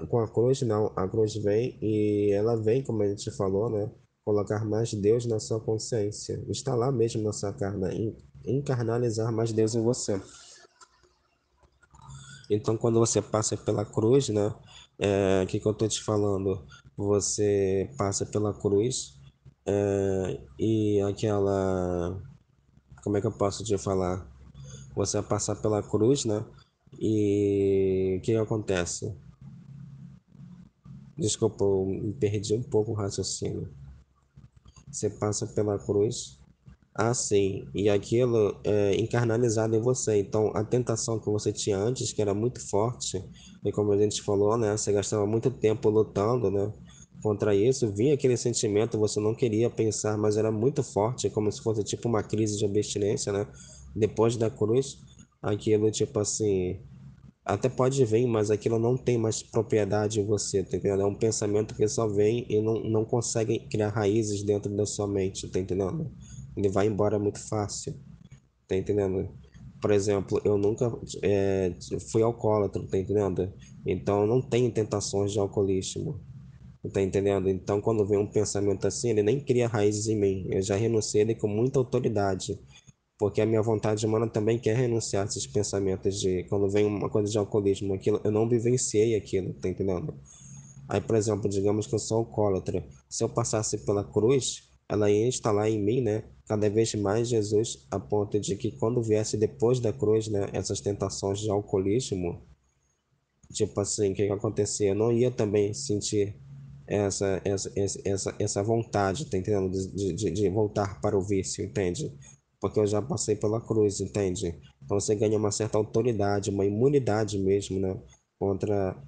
Speaker 2: Com a cruz não, a cruz vem e ela vem, como a gente falou, né, colocar mais Deus na sua consciência, está lá mesmo na sua carne, encarnalizar mais Deus em você. Então, quando você passa pela cruz, né? Que eu tô te falando? Você passa pela cruz e aquela. Como é que eu posso te falar? Você vai passar pela cruz, né? E o que acontece? Desculpa, eu me perdi um pouco o raciocínio. Você passa pela cruz. Ah, sim. E aquilo é encarnalizado em você. Então, a tentação que você tinha antes, que era muito forte, e como a gente falou, né? Você gastava muito tempo lutando, né? Contra isso, vinha aquele sentimento, você não queria pensar, mas era muito forte, como se fosse tipo uma crise de abstinência, né? Depois da cruz, aquilo tipo assim, até pode vir, mas aquilo não tem mais propriedade em você, tá entendendo? É um pensamento que só vem e não consegue criar raízes dentro da sua mente, tá entendendo? Ele vai embora muito fácil, tá entendendo? Por exemplo, eu nunca fui alcoólatra, tá entendendo? Então eu não tenho tentações de alcoolismo, tá entendendo? Então quando vem um pensamento assim, ele nem cria raízes em mim, eu já renunciei ele com muita autoridade. Porque a minha vontade humana também quer renunciar a esses pensamentos de quando vem uma coisa de alcoolismo, aquilo, eu não vivenciei aquilo, tá entendendo? Aí, por exemplo, digamos que eu sou alcoólatra. Se eu passasse pela cruz, ela ia instalar em mim, né, cada vez mais Jesus, a ponto de que quando viesse depois da cruz, né, essas tentações de alcoolismo, tipo assim, o que que acontecia? Eu não ia também sentir essa vontade, tá entendendo? De voltar para o vício, entende? Porque eu já passei pela cruz, entende? Então você ganha uma certa autoridade, uma imunidade mesmo, né? Contra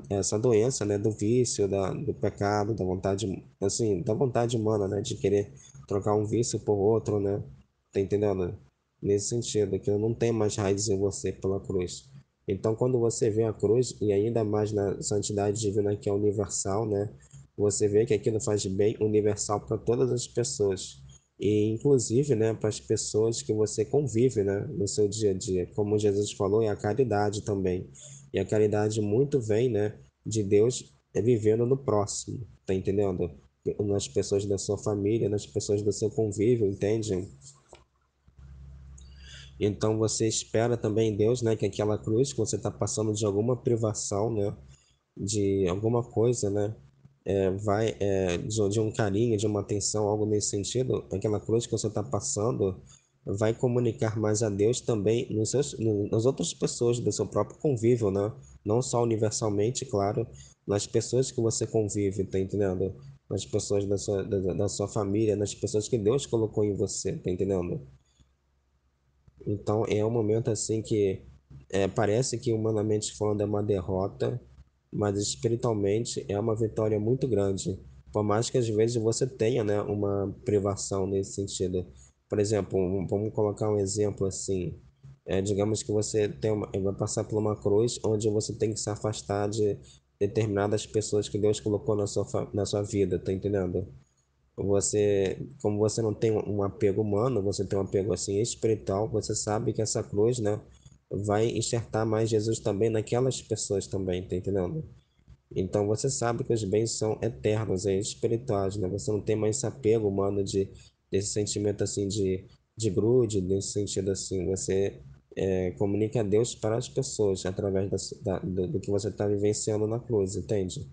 Speaker 2: essa doença, né? Do vício, do pecado, da vontade, assim, da vontade humana, né? De querer trocar um vício por outro, né? Tá entendendo? Nesse sentido, que eu não tenho mais raízes em você pela cruz. Então, quando você vê a cruz, e ainda mais na santidade divina que é universal, né? Você vê que aquilo faz bem universal para todas as pessoas. E, inclusive, né, para as pessoas que você convive, né, no seu dia a dia. Como Jesus falou, é a caridade também. E a caridade muito vem, né, de Deus vivendo no próximo, tá entendendo? Nas pessoas da sua família, nas pessoas do seu convívio, entende? Então você espera também em Deus, né, que aquela cruz que você está passando de alguma privação, né, de alguma coisa, né, de um carinho, de uma atenção, algo nesse sentido, aquela cruz que você está passando vai comunicar mais a Deus também nas outras pessoas do seu próprio convívio, né? Não só universalmente, claro, nas pessoas que você convive, tá entendendo? Nas pessoas da sua família, nas pessoas que Deus colocou em você, tá entendendo? Então é um momento assim que parece que humanamente falando é uma derrota, mas espiritualmente é uma vitória muito grande. Por mais que às vezes você tenha, né, uma privação nesse sentido. Por exemplo, vamos colocar um exemplo assim. Digamos que você vai passar por uma cruz onde você tem que se afastar de determinadas pessoas que Deus colocou na sua vida, tá entendendo? Como você não tem um apego humano, você tem um apego assim espiritual, você sabe que essa cruz, né, vai enxertar mais Jesus também naquelas pessoas também, tá entendendo? Então você sabe que os bens são eternos, espirituais, né? Você não tem mais esse apego humano desse sentimento assim de grude, desse sentido assim, você comunica a Deus para as pessoas através do que você está vivenciando na cruz, entende?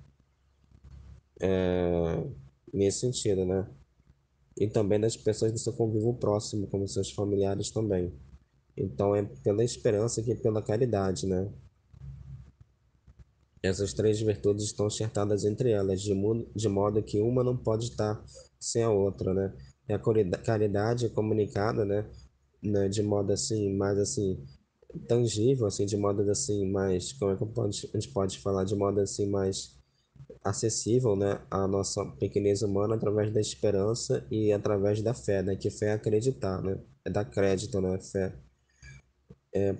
Speaker 2: Nesse sentido, né? E também das pessoas do seu convívio próximo, como seus familiares também. Então é pela esperança que pela caridade, né? Essas três virtudes estão enxertadas entre elas, de modo que uma não pode estar sem a outra, né? é a caridade comunicada, né, de modo assim, mais assim, tangível, assim, de modo assim, mais, como é que a gente pode falar, de modo assim, mais acessível, né, à nossa pequenez humana através da esperança e através da fé, né, que fé é acreditar, né, é dar crédito, né, fé.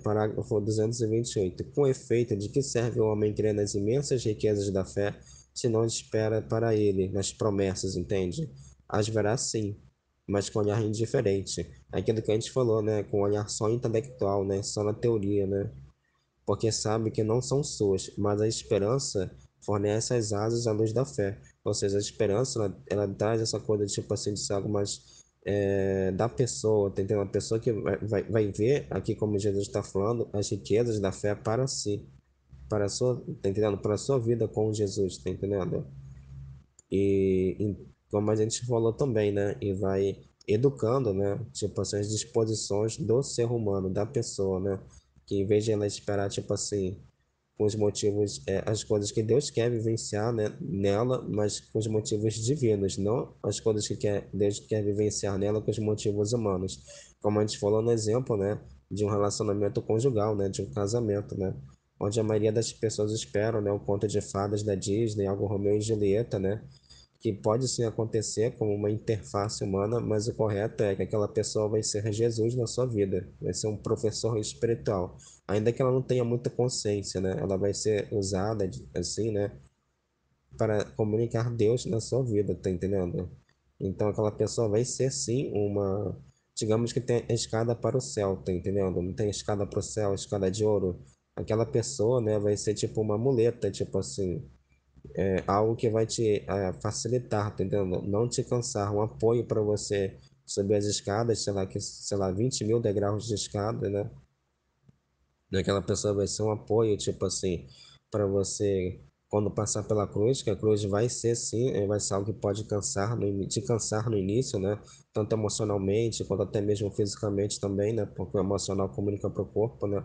Speaker 2: Parágrafo 228. Com efeito, de que serve o homem crer nas imensas riquezas da fé, se não espera para ele, nas promessas, entende? As verá sim, mas com olhar indiferente. Aquilo que a gente falou, né? Com olhar só intelectual, né? Só na teoria, né? Porque sabe que não são suas, mas a esperança fornece as asas à luz da fé. Ou seja, a esperança, ela traz essa coisa, tipo assim, de ser algo mais da pessoa, tá entendendo? A pessoa que vai ver, aqui como Jesus está falando, as riquezas da fé para si, para a sua, tá entendendo? Para a sua vida com Jesus, tá entendendo? E como a gente falou também, né? E vai educando, né? Tipo assim, as disposições do ser humano, da pessoa, né? Que em vez de ela esperar, tipo assim, com os motivos, as coisas que Deus quer vivenciar, né, nela, mas com os motivos divinos, não as coisas que Deus quer vivenciar nela com os motivos humanos. Como a gente falou no exemplo, né, de um relacionamento conjugal, né, de um casamento, né, onde a maioria das pessoas esperam, né, o conto de fadas da Disney, algo Romeu e Julieta, né, que pode sim acontecer como uma interface humana, mas o correto é que aquela pessoa vai ser Jesus na sua vida, vai ser um professor espiritual, ainda que ela não tenha muita consciência, né? Ela vai ser usada assim, né, para comunicar Deus na sua vida, tá entendendo? Então aquela pessoa vai ser sim uma, digamos que tem a escada para o céu, tá entendendo? Não tem escada para o céu, escada de ouro. Aquela pessoa, né, vai ser tipo uma muleta, tipo assim, algo que vai te facilitar, tá entendendo? Não te cansar, um apoio para você subir as escadas, sei lá, sei lá, 20 mil degraus de escada, né? Aquela pessoa vai ser um apoio, tipo assim, para você, quando passar pela cruz, que a cruz vai ser sim, vai ser algo que pode cansar, te cansar no início, né? Tanto emocionalmente, quanto até mesmo fisicamente também, né? Porque o emocional comunica para o corpo, né?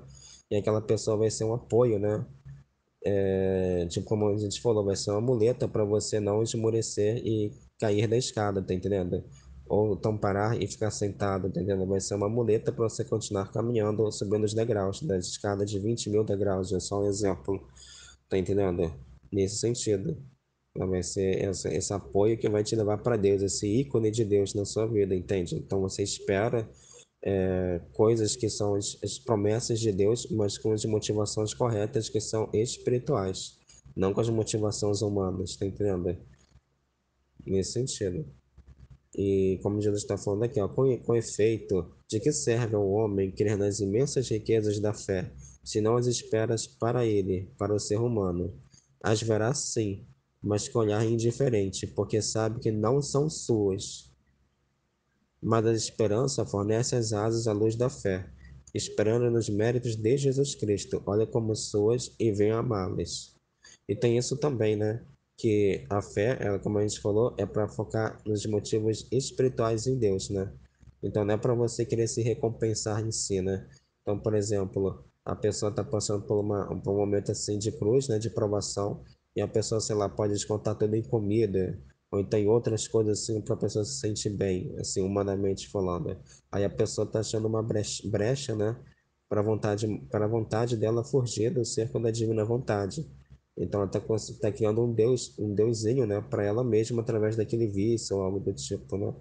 Speaker 2: E aquela pessoa vai ser um apoio, né? Tipo, como a gente falou, vai ser uma muleta para você não esmorecer e cair da escada, tá entendendo? Ou então parar e ficar sentado, tá entendendo? Vai ser uma muleta para você continuar caminhando ou subindo os degraus da escada de 20 mil degraus, é só um exemplo, tá entendendo? Nesse sentido. Ela vai ser esse apoio que vai te levar para Deus, esse ícone de Deus na sua vida, entende? Então você espera coisas que são as promessas de Deus, mas com as motivações corretas que são espirituais, não com as motivações humanas, tá entendendo? Nesse sentido. E como Jesus está falando aqui, ó, com efeito, de que serve ao homem crer nas imensas riquezas da fé, se não as esperas para ele, para o ser humano? As verá sim, mas com olhar indiferente, porque sabe que não são suas, mas a esperança fornece as asas à luz da fé, esperando nos méritos de Jesus Cristo. Olha como suas e venha amá-las. E tem isso também, né? Que a fé, ela, como a gente falou, é para focar nos motivos espirituais em Deus, né? Então não é para você querer se recompensar em si, né? Então, por exemplo, a pessoa está passando por um momento assim de cruz, né? De provação, e a pessoa, sei lá, pode descontar tudo em comida, ou então em outras coisas assim para a pessoa se sentir bem, assim, humanamente falando. Aí a pessoa está achando uma brecha, né? Para a vontade dela fugir do cerco da divina vontade. Então ela tá criando um Deus, um deusinho, né, para ela mesma através daquele vício ou algo do tipo, né?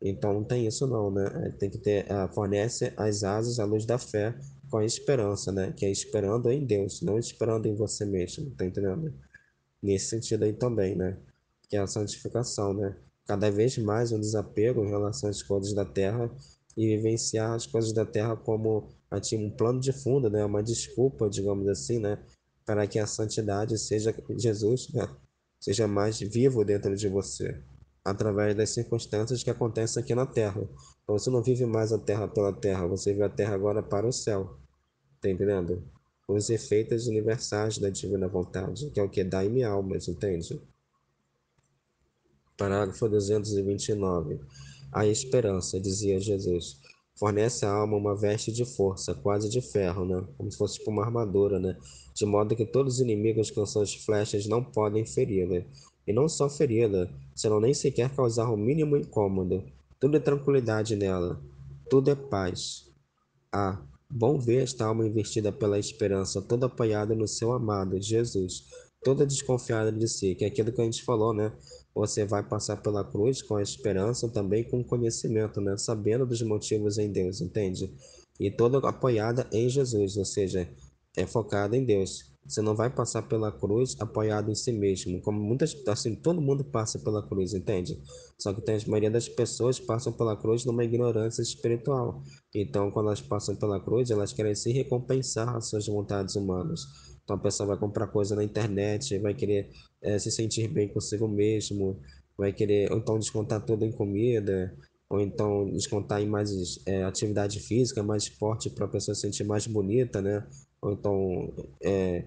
Speaker 2: Então não tem isso não, né? Tem que ter, fornece as asas à luz da fé com a esperança, né? Que é esperando em Deus, não esperando em você mesmo, tá entendendo? Nesse sentido aí também, né? Que é a santificação, né? Cada vez mais um desapego em relação às coisas da terra e vivenciar as coisas da terra como um plano de fundo, né? Uma desculpa, digamos assim, né? Para que a santidade seja Jesus, né? Seja mais vivo dentro de você, através das circunstâncias que acontecem aqui na terra. Então você não vive mais a terra pela terra, você vive a terra agora para o céu. Tá entendendo? Os efeitos universais da divina vontade, que é o que dá em minha alma, entende? Parágrafo 229. A esperança, dizia Jesus, fornece à alma uma veste de força, quase de ferro, né? Como se fosse tipo uma armadura, né? De modo que todos os inimigos com suas flechas não podem feri-la. E não só feri-la, senão nem sequer causar o mínimo incômodo. Tudo é tranquilidade nela, tudo é paz. Ah, bom ver esta alma investida pela esperança, toda apoiada no seu amado, Jesus, toda desconfiada de si, que é aquilo que a gente falou, né? Você vai passar pela cruz com a esperança, também com conhecimento, né? Sabendo dos motivos em Deus, entende? E toda apoiada em Jesus, ou seja, é focada em Deus. Você não vai passar pela cruz apoiado em si mesmo, como muitas, assim, todo mundo passa pela cruz, entende? Só que a maioria das pessoas passam pela cruz numa ignorância espiritual. Então, quando elas passam pela cruz, elas querem se recompensar às suas vontades humanas. Então, a pessoa vai comprar coisa na internet, vai querer se sentir bem consigo mesmo, vai querer, ou então descontar tudo em comida, ou então descontar em mais atividade física, mais esporte para a pessoa se sentir mais bonita, né? Ou então é,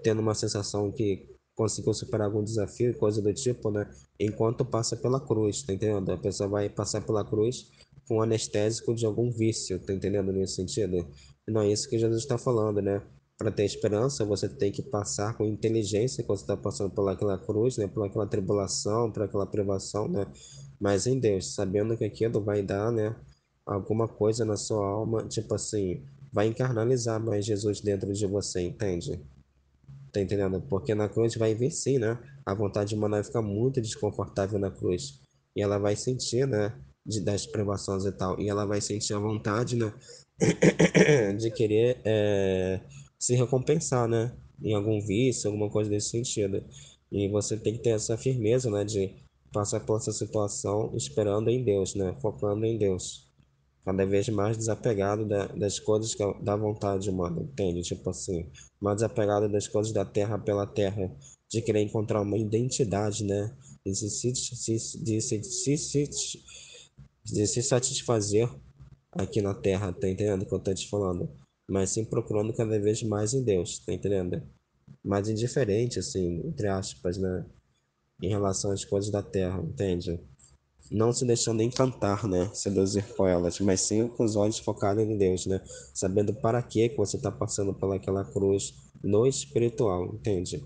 Speaker 2: tendo uma sensação que conseguiu superar algum desafio, coisa do tipo, né? Enquanto passa pela cruz, tá entendendo? A pessoa vai passar pela cruz com anestésico de algum vício, tá entendendo nesse sentido? Não é isso que Jesus está falando, né? Para ter esperança, você tem que passar com inteligência quando você está passando pelaquela cruz, né? Pelaquela tribulação, pelaquela privação, né? Mas em Deus, sabendo que aquilo vai dar, né? Alguma coisa na sua alma, tipo assim, vai encarnalizar mais Jesus dentro de você, entende? Tá entendendo? Porque na cruz vai vir sim, né? A vontade humana vai ficar muito desconfortável na cruz. E ela vai sentir, né? Das privações e tal. E ela vai sentir a vontade, né? De querer se recompensar, né? Em algum vício, alguma coisa desse sentido. E você tem que ter essa firmeza, né? De passar por essa situação esperando em Deus, né? Focando em Deus cada vez mais desapegado das coisas da vontade humana, entende? Tipo assim, mais desapegado das coisas da terra pela terra, de querer encontrar uma identidade, né? De se satisfazer aqui na terra, tá entendendo o que eu tô te falando? Mas sim procurando cada vez mais em Deus, tá entendendo? Mais indiferente, assim, entre aspas, né? Em relação às coisas da terra, entende? Não se deixando encantar, né? Seduzir por elas, mas sim com os olhos focados em Deus, né? Sabendo para que você está passando pelaquela cruz no espiritual, entende?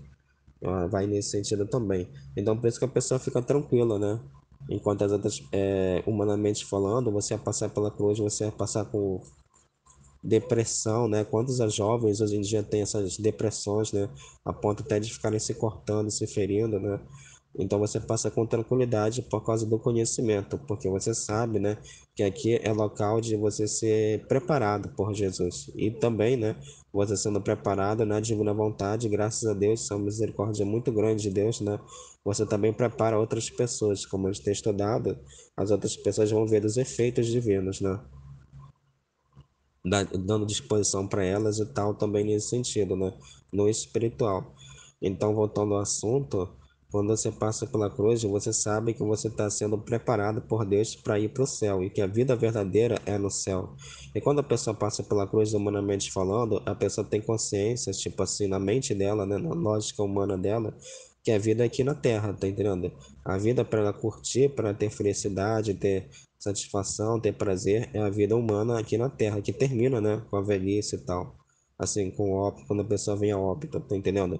Speaker 2: Vai nesse sentido também. Então, por isso que a pessoa fica tranquila, né? Enquanto as outras, humanamente falando, você vai passar pela cruz, você vai passar com depressão, né? Quantos jovens hoje em dia têm essas depressões, né? A ponto até de ficarem se cortando, se ferindo, né? Então você passa com tranquilidade por causa do conhecimento, porque você sabe, né, que aqui é local de você ser preparado por Jesus. E também, né, você sendo preparado na divina vontade, graças a Deus, são misericórdia muito grande de Deus, né? Você também prepara outras pessoas, como a gente tem estudado, as outras pessoas vão ver os efeitos divinos, né? Dando disposição para elas e tal, também nesse sentido, né? No espiritual. Então, voltando ao assunto, quando você passa pela cruz, você sabe que você está sendo preparado por Deus para ir para o céu e que a vida verdadeira é no céu. E quando a pessoa passa pela cruz, humanamente falando, a pessoa tem consciência, tipo assim, na mente dela, né? Na lógica humana dela, que a vida é aqui na Terra, tá entendendo? A vida para ela curtir, para ter felicidade, ter satisfação, ter prazer, é a vida humana aqui na Terra, que termina, né, com a velhice e tal. Assim, com o óbito, quando a pessoa vem a óbito, tá entendendo?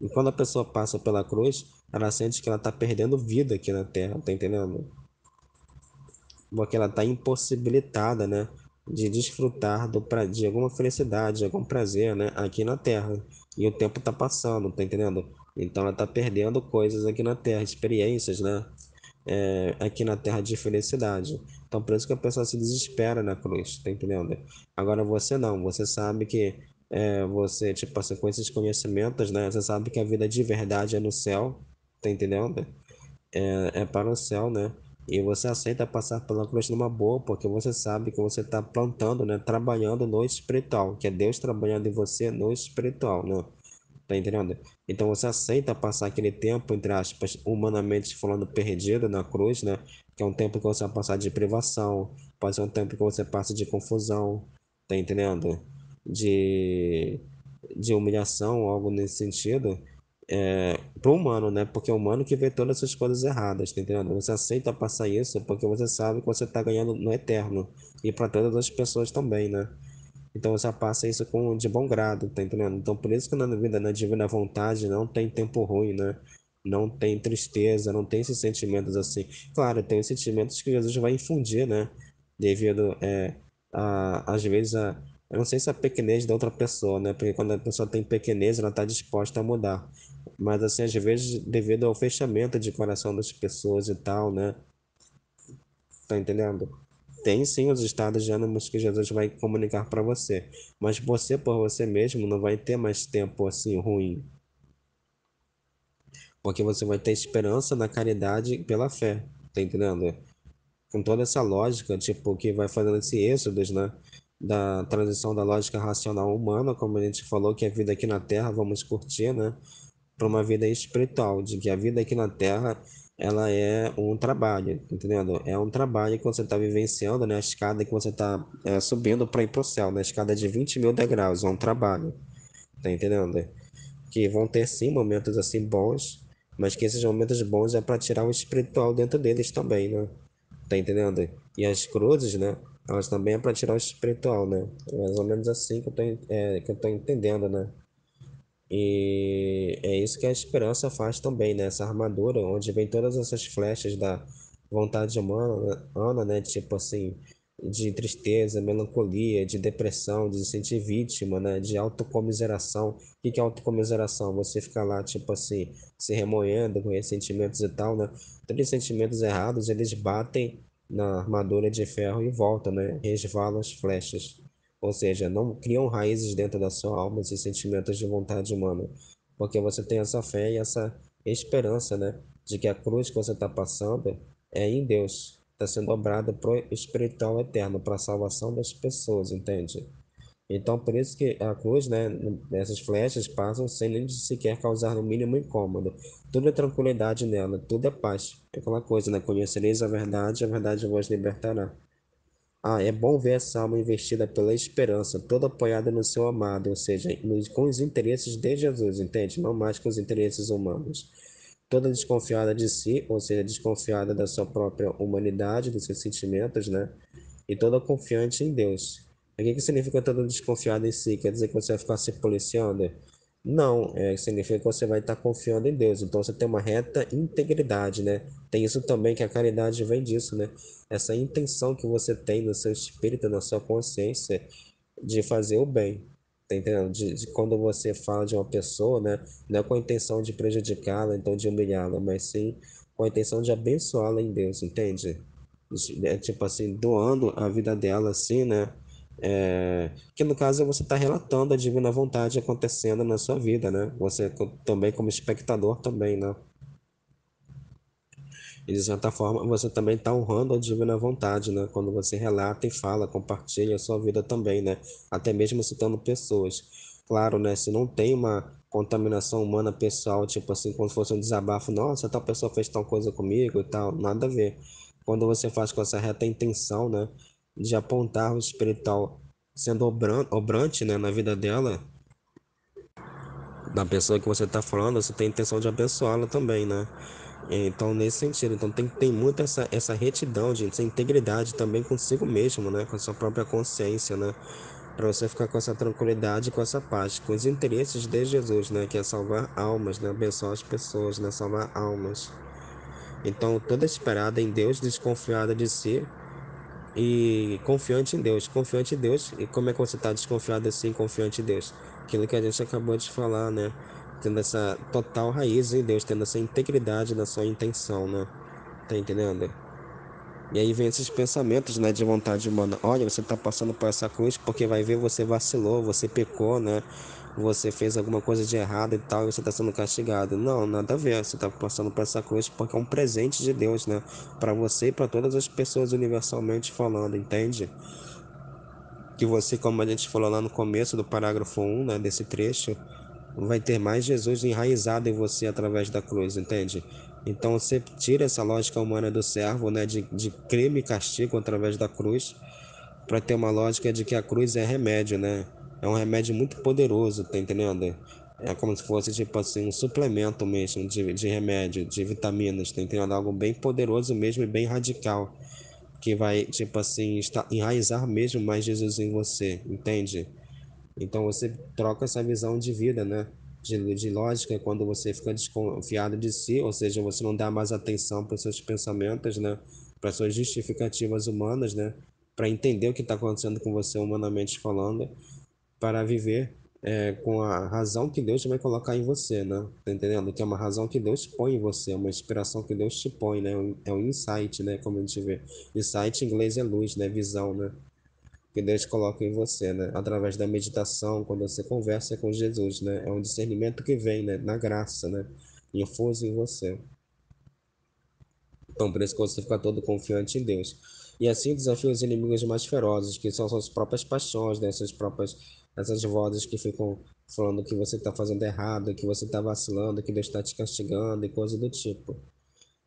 Speaker 2: E quando a pessoa passa pela cruz, ela sente que ela tá perdendo vida aqui na Terra, tá entendendo? Porque ela tá impossibilitada, né, de desfrutar de alguma felicidade, de algum prazer, né, aqui na Terra. E o tempo tá passando, tá entendendo? Então ela tá perdendo coisas aqui na Terra, experiências, né? Aqui na terra de felicidade. Então, por isso que a pessoa se desespera na cruz, tá entendendo? Agora você não, você sabe que você, tipo assim, com esses conhecimentos, né? Você sabe que a vida de verdade é no céu, tá entendendo? É para o céu, né? E você aceita passar pela cruz numa boa, porque você sabe que você está plantando, né? Trabalhando no espiritual, que é Deus trabalhando em você no espiritual, né? Tá entendendo? Então você aceita passar aquele tempo, entre aspas, humanamente falando, perdido na cruz, né? Que é um tempo que você vai passar de privação, pode ser um tempo que você passa de confusão, tá entendendo? De, de humilhação, algo nesse sentido, pro humano, né? Porque é o humano que vê todas essas coisas erradas, tá entendendo? Você aceita passar isso porque você sabe que você tá ganhando no eterno, e para todas as pessoas também, né? Então você passa isso de bom grado, tá entendendo? Então por isso que na vida, na divina vontade, não tem tempo ruim, né? não tem tristeza, não tem esses sentimentos assim. Claro, tem os sentimentos que Jesus vai infundir, né? Devido, às vezes, eu não sei se é a pequenez da outra pessoa, né? Porque quando a pessoa tem pequenez, ela está disposta a mudar. Mas, assim, às vezes, devido ao fechamento de coração das pessoas e tal, né? Tá entendendo? Tem sim os estados de ânimos que Jesus vai comunicar para você, mas você por você mesmo não vai ter mais tempo assim ruim, porque você vai ter esperança na caridade pela fé, tá entendendo? Com toda essa lógica, tipo, que vai fazendo esse êxodo, né? Da transição da lógica racional humana, como a gente falou, que a vida aqui na Terra vamos curtir, né? Para uma vida espiritual, de que a vida aqui na Terra ela é um trabalho, tá entendendo? É um trabalho que você está vivenciando, né? A escada que você está subindo para ir para o céu, né? A escada de 20.000 degraus, é um trabalho, tá entendendo? Que vão ter sim momentos assim bons, mas que esses momentos bons é para tirar o espiritual dentro deles também, né? Tá entendendo? E as cruzes, né? Elas também é para tirar o espiritual, né? É mais ou menos assim que eu tô entendendo, né? E é isso que a esperança faz também, né? Essa armadura, onde vem todas essas flechas da vontade humana, né? Tipo assim, de tristeza, melancolia, de depressão, de se sentir vítima, né? De autocomiseração. O que que é autocomiseração? Você ficar lá, tipo assim, se remoendo com ressentimentos e tal, né? Todos os sentimentos errados, eles batem na armadura de ferro e voltam, né? Resvalam as flechas. Ou seja, não criam raízes dentro da sua alma esses sentimentos de vontade humana, porque você tem essa fé e essa esperança, né, de que a cruz que você está passando é em Deus, está sendo obrada pro espiritual eterno, para a salvação das pessoas, entende? Então, por isso que a cruz, né, essas flechas passam sem nem sequer causar o mínimo incômodo. Tudo é tranquilidade nela, tudo é paz. É aquela coisa, né? Conhecereis a verdade vos libertará. Ah, é bom ver essa alma investida pela esperança, toda apoiada no seu amado, ou seja, com os interesses de Jesus, entende? Não mais com os interesses humanos. Toda desconfiada de si, ou seja, desconfiada da sua própria humanidade, dos seus sentimentos, né? E toda confiante em Deus. O que que significa toda desconfiada em si? Quer dizer que você vai ficar se policiando? Não, significa que você vai estar confiando em Deus. Então você tem uma reta integridade, né? Tem isso também que a caridade vem disso, né? Essa intenção que você tem no seu espírito, na sua consciência de fazer o bem. Tá entendendo? De quando você fala de uma pessoa, né? Não é com a intenção de prejudicá-la, então de humilhá-la, mas sim com a intenção de abençoá-la em Deus, entende? É tipo assim, doando a vida dela, assim, né? Que no caso você está relatando a divina vontade acontecendo na sua vida, né? Você também como espectador também, né? E de certa forma você também está honrando a divina vontade, né? Quando você relata e fala, compartilha a sua vida também, né? Até mesmo citando pessoas. Claro, né? Se não tem uma contaminação humana pessoal, tipo assim, como se fosse um desabafo, nossa, tal pessoa fez tal coisa comigo e tal, nada a ver. Quando você faz com essa reta intenção, né? De apontar o espiritual sendo obrante, né? Na vida dela, da pessoa que você está falando, você tem a intenção de abençoá-la também, né? Então, nesse sentido, então tem muito essa retidão, gente, essa integridade também consigo mesmo, né? Com a sua própria consciência, né? Para você ficar com essa tranquilidade, com essa paz, com os interesses de Jesus, né? Que é salvar almas, né? Abençoar as pessoas, né? Salvar almas. Então, toda esperada em Deus, desconfiada de si, e confiante em Deus. Confiante em Deus. E como é que você está desconfiado assim, confiante em Deus? Aquilo que a gente acabou de falar, né? Tendo essa total raiz em Deus, tendo essa integridade na sua intenção, né? Tá entendendo? E aí vem esses pensamentos, né, de vontade humana. Olha, você está passando por essa cruz porque vai ver você vacilou, você pecou, né? Você fez alguma coisa de errado e tal, e você está sendo castigado. Não, nada a ver. Você está passando por essa cruz porque é um presente de Deus, né? Para você e para todas as pessoas universalmente falando, entende? Que você, como a gente falou lá no começo do parágrafo 1, né, desse trecho, vai ter mais Jesus enraizado em você através da cruz, entende? Então você tira essa lógica humana do servo, né, de crime e castigo através da cruz, para ter uma lógica de que a cruz é remédio, né? É um remédio muito poderoso, tá entendendo? É como se fosse tipo assim um suplemento mesmo de remédio, de vitaminas, tá entendendo? Algo bem poderoso mesmo e bem radical, que vai tipo assim enraizar mesmo mais Jesus em você, entende? Então você troca essa visão de vida, né? de lógica, quando você fica desconfiado de si, ou seja, você não dá mais atenção para os seus pensamentos, né? Para suas justificativas humanas, né? Para entender o que está acontecendo com você humanamente falando, para viver com a razão que Deus vai colocar em você, né? Tá entendendo? Que é uma razão que Deus põe em você, é uma inspiração que Deus te põe, né? É um insight, né? Como a gente vê. Insight em inglês é luz, né? Visão, né? Que Deus coloca em você, né? Através da meditação, quando você conversa com Jesus, né? É um discernimento que vem, né? Na graça, né? Infuso em você. Então, por isso que você fica todo confiante em Deus. E assim desafia os inimigos mais ferozes, que são suas próprias paixões, né? Essas vozes que ficam falando que você está fazendo errado, que você está vacilando, que Deus está te castigando e coisa do tipo.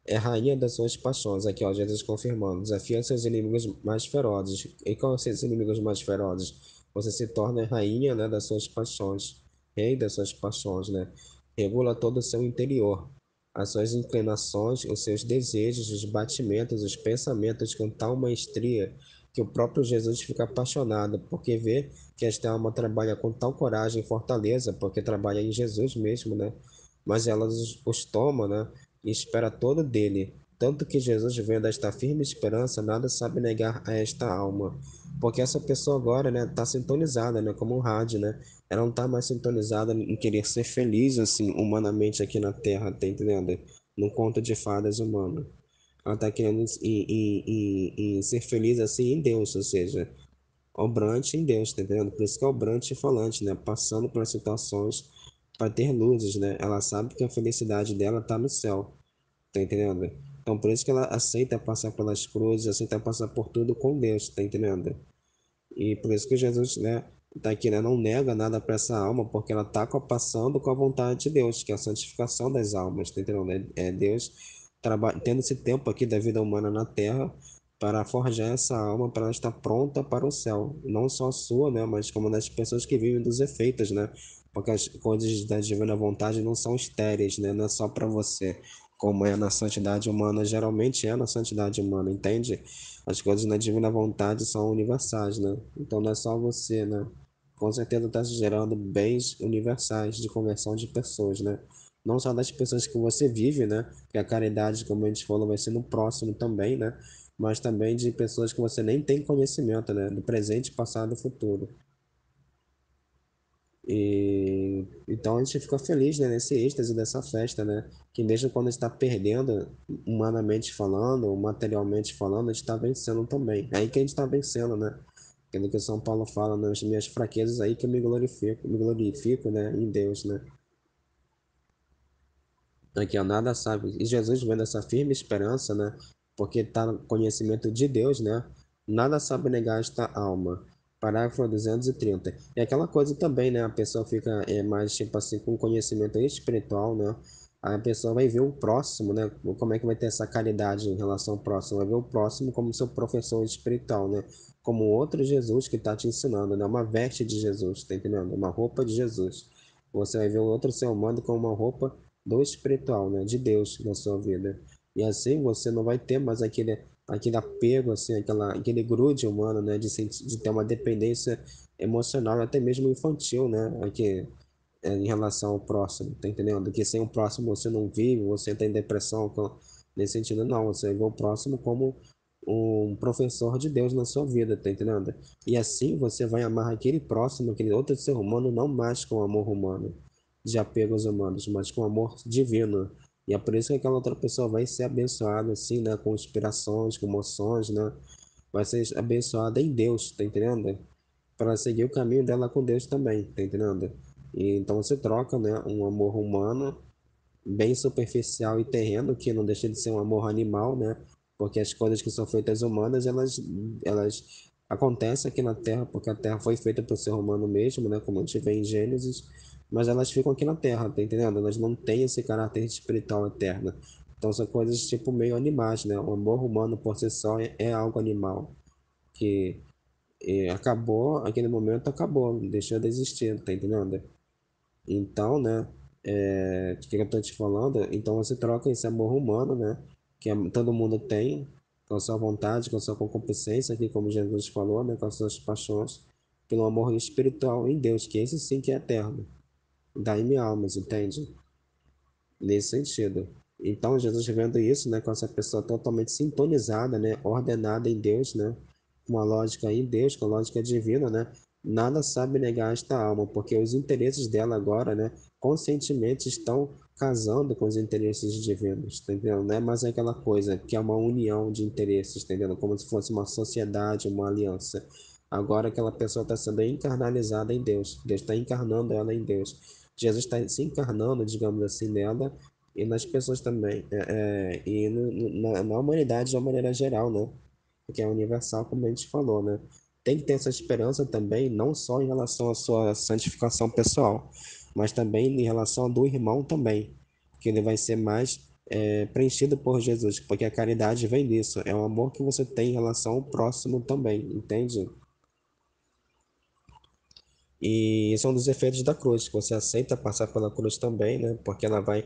Speaker 2: É rainha das suas paixões, aqui ó, Jesus confirmando, desafia seus inimigos mais ferozes. E quais são esses inimigos mais ferozes? Você se torna rainha, né, das suas paixões, rei das suas paixões, né? Regula todo o seu interior, as suas inclinações, os seus desejos, os batimentos, os pensamentos com tal maestria que o próprio Jesus fica apaixonado, porque vê que esta alma trabalha com tal coragem e fortaleza, porque trabalha em Jesus mesmo, né? Mas ela os toma, né? E espera todo dele. Tanto que Jesus, vendo esta firme esperança, nada sabe negar a esta alma. Porque essa pessoa agora, né, tá sintonizada, né, como um rádio, né? Ela não tá mais sintonizada em querer ser feliz, assim, humanamente aqui na Terra, tá entendendo? Num conto de fadas humano. Ela tá querendo e ser feliz, assim, em Deus, ou seja, obrante em Deus, tá entendendo? Por isso que é obrante e falante, né? Passando pelas situações para ter luzes, né? Ela sabe que a felicidade dela tá no céu. Tá entendendo? Então, por isso que ela aceita passar pelas cruzes, aceita passar por tudo com Deus, tá entendendo? E por isso que Jesus, né, tá aqui, né, não nega nada para essa alma, porque ela tá passando com a vontade de Deus, que é a santificação das almas, tá entendendo? É Deus tendo esse tempo aqui da vida humana na Terra para forjar essa alma, para ela estar pronta para o céu. Não só a sua, né, mas como das pessoas que vivem dos efeitos, né? Porque as coisas da divina vontade não são estéreis, né? Não é só para você, como é na santidade humana, geralmente é na santidade humana, entende? As coisas na divina vontade são universais, né? Então não é só você, né? Com certeza está gerando bens universais de conversão de pessoas, né? Não só das pessoas que você vive, né? Que a caridade, como a gente falou, vai ser no próximo também, né? Mas também de pessoas que você nem tem conhecimento, né? Do presente, passado e futuro. E então a gente fica feliz, né, nesse êxtase dessa festa, né? Que mesmo quando está perdendo, humanamente falando, materialmente falando, a gente está vencendo também. É aí que a gente está vencendo, né? Aquilo que São Paulo fala, nas minhas fraquezas, aí que eu me glorifico, né, em Deus, né? Aqui, ó, nada sabe. E Jesus vendo essa firme esperança, né? Porque está no conhecimento de Deus, né? Nada sabe negar esta alma. Parágrafo 230. E aquela coisa também, né? A pessoa fica mais, tipo assim, com conhecimento espiritual, né? A pessoa vai ver o próximo, né? Como é que vai ter essa caridade em relação ao próximo? Vai ver o próximo como seu professor espiritual, né? Como outro Jesus que está te ensinando, né? Uma veste de Jesus, tá entendendo? Uma roupa de Jesus. Você vai ver o outro ser humano com uma roupa do espiritual, né, de Deus na sua vida. E assim você não vai ter mais aquele apego, assim, aquele grude humano, né, de ter uma dependência emocional, até mesmo infantil, né, aqui, em relação ao próximo, tá entendendo? Que sem o próximo você não vive, você tem depressão, nesse sentido, não, você vê o próximo como um professor de Deus na sua vida, tá entendendo? E assim você vai amar aquele próximo, aquele outro ser humano, não mais com amor humano, de apegos humanos, mas com amor divino. E é por isso que aquela outra pessoa vai ser abençoada, assim, né? Com inspirações, com emoções, né? Vai ser abençoada em Deus, tá entendendo? Para seguir o caminho dela com Deus também, tá entendendo? E então você troca, né? Um amor humano bem superficial e terreno, que não deixa de ser um amor animal, né? Porque as coisas que são feitas humanas, elas acontecem aqui na Terra, porque a Terra foi feita para o ser humano mesmo, né? Como a gente vê em Gênesis, mas elas ficam aqui na Terra, tá entendendo? Elas não têm esse caráter espiritual eterno. Então são coisas tipo meio animais, né? O amor humano por si só é algo animal, que acabou, aquele momento acabou, deixou de existir, tá entendendo? Então, né, o que eu tô te falando? Então você troca esse amor humano, né, todo mundo tem, com a sua vontade, com a sua concupiscência, aqui como Jesus falou, né, com as suas paixões, pelo amor espiritual em Deus, que esse sim que é eterno. dai-me almas, entende? Nesse sentido. Então, Jesus vendo isso, né, com essa pessoa totalmente sintonizada, né, ordenada em Deus, né, com a lógica em Deus, com a lógica divina, né, nada sabe negar esta alma, porque os interesses dela agora, né, conscientemente estão casando com os interesses divinos, tá entendendo? Não é mais aquela coisa que é uma união de interesses, tá entendendo? Como se fosse uma sociedade, uma aliança. Agora aquela pessoa está sendo encarnalizada em Deus, Deus está encarnando ela em Deus. Jesus está se encarnando, digamos assim, nela e nas pessoas também, e na humanidade de uma maneira geral, né? Que é universal, como a gente falou, né? Tem que ter essa esperança também, não só em relação à sua santificação pessoal, mas também em relação ao do irmão também, que ele vai ser mais preenchido por Jesus, porque a caridade vem disso, é o amor que você tem em relação ao próximo também, entende? E esse é um dos efeitos da cruz, que você aceita passar pela cruz também, né? Porque ela vai,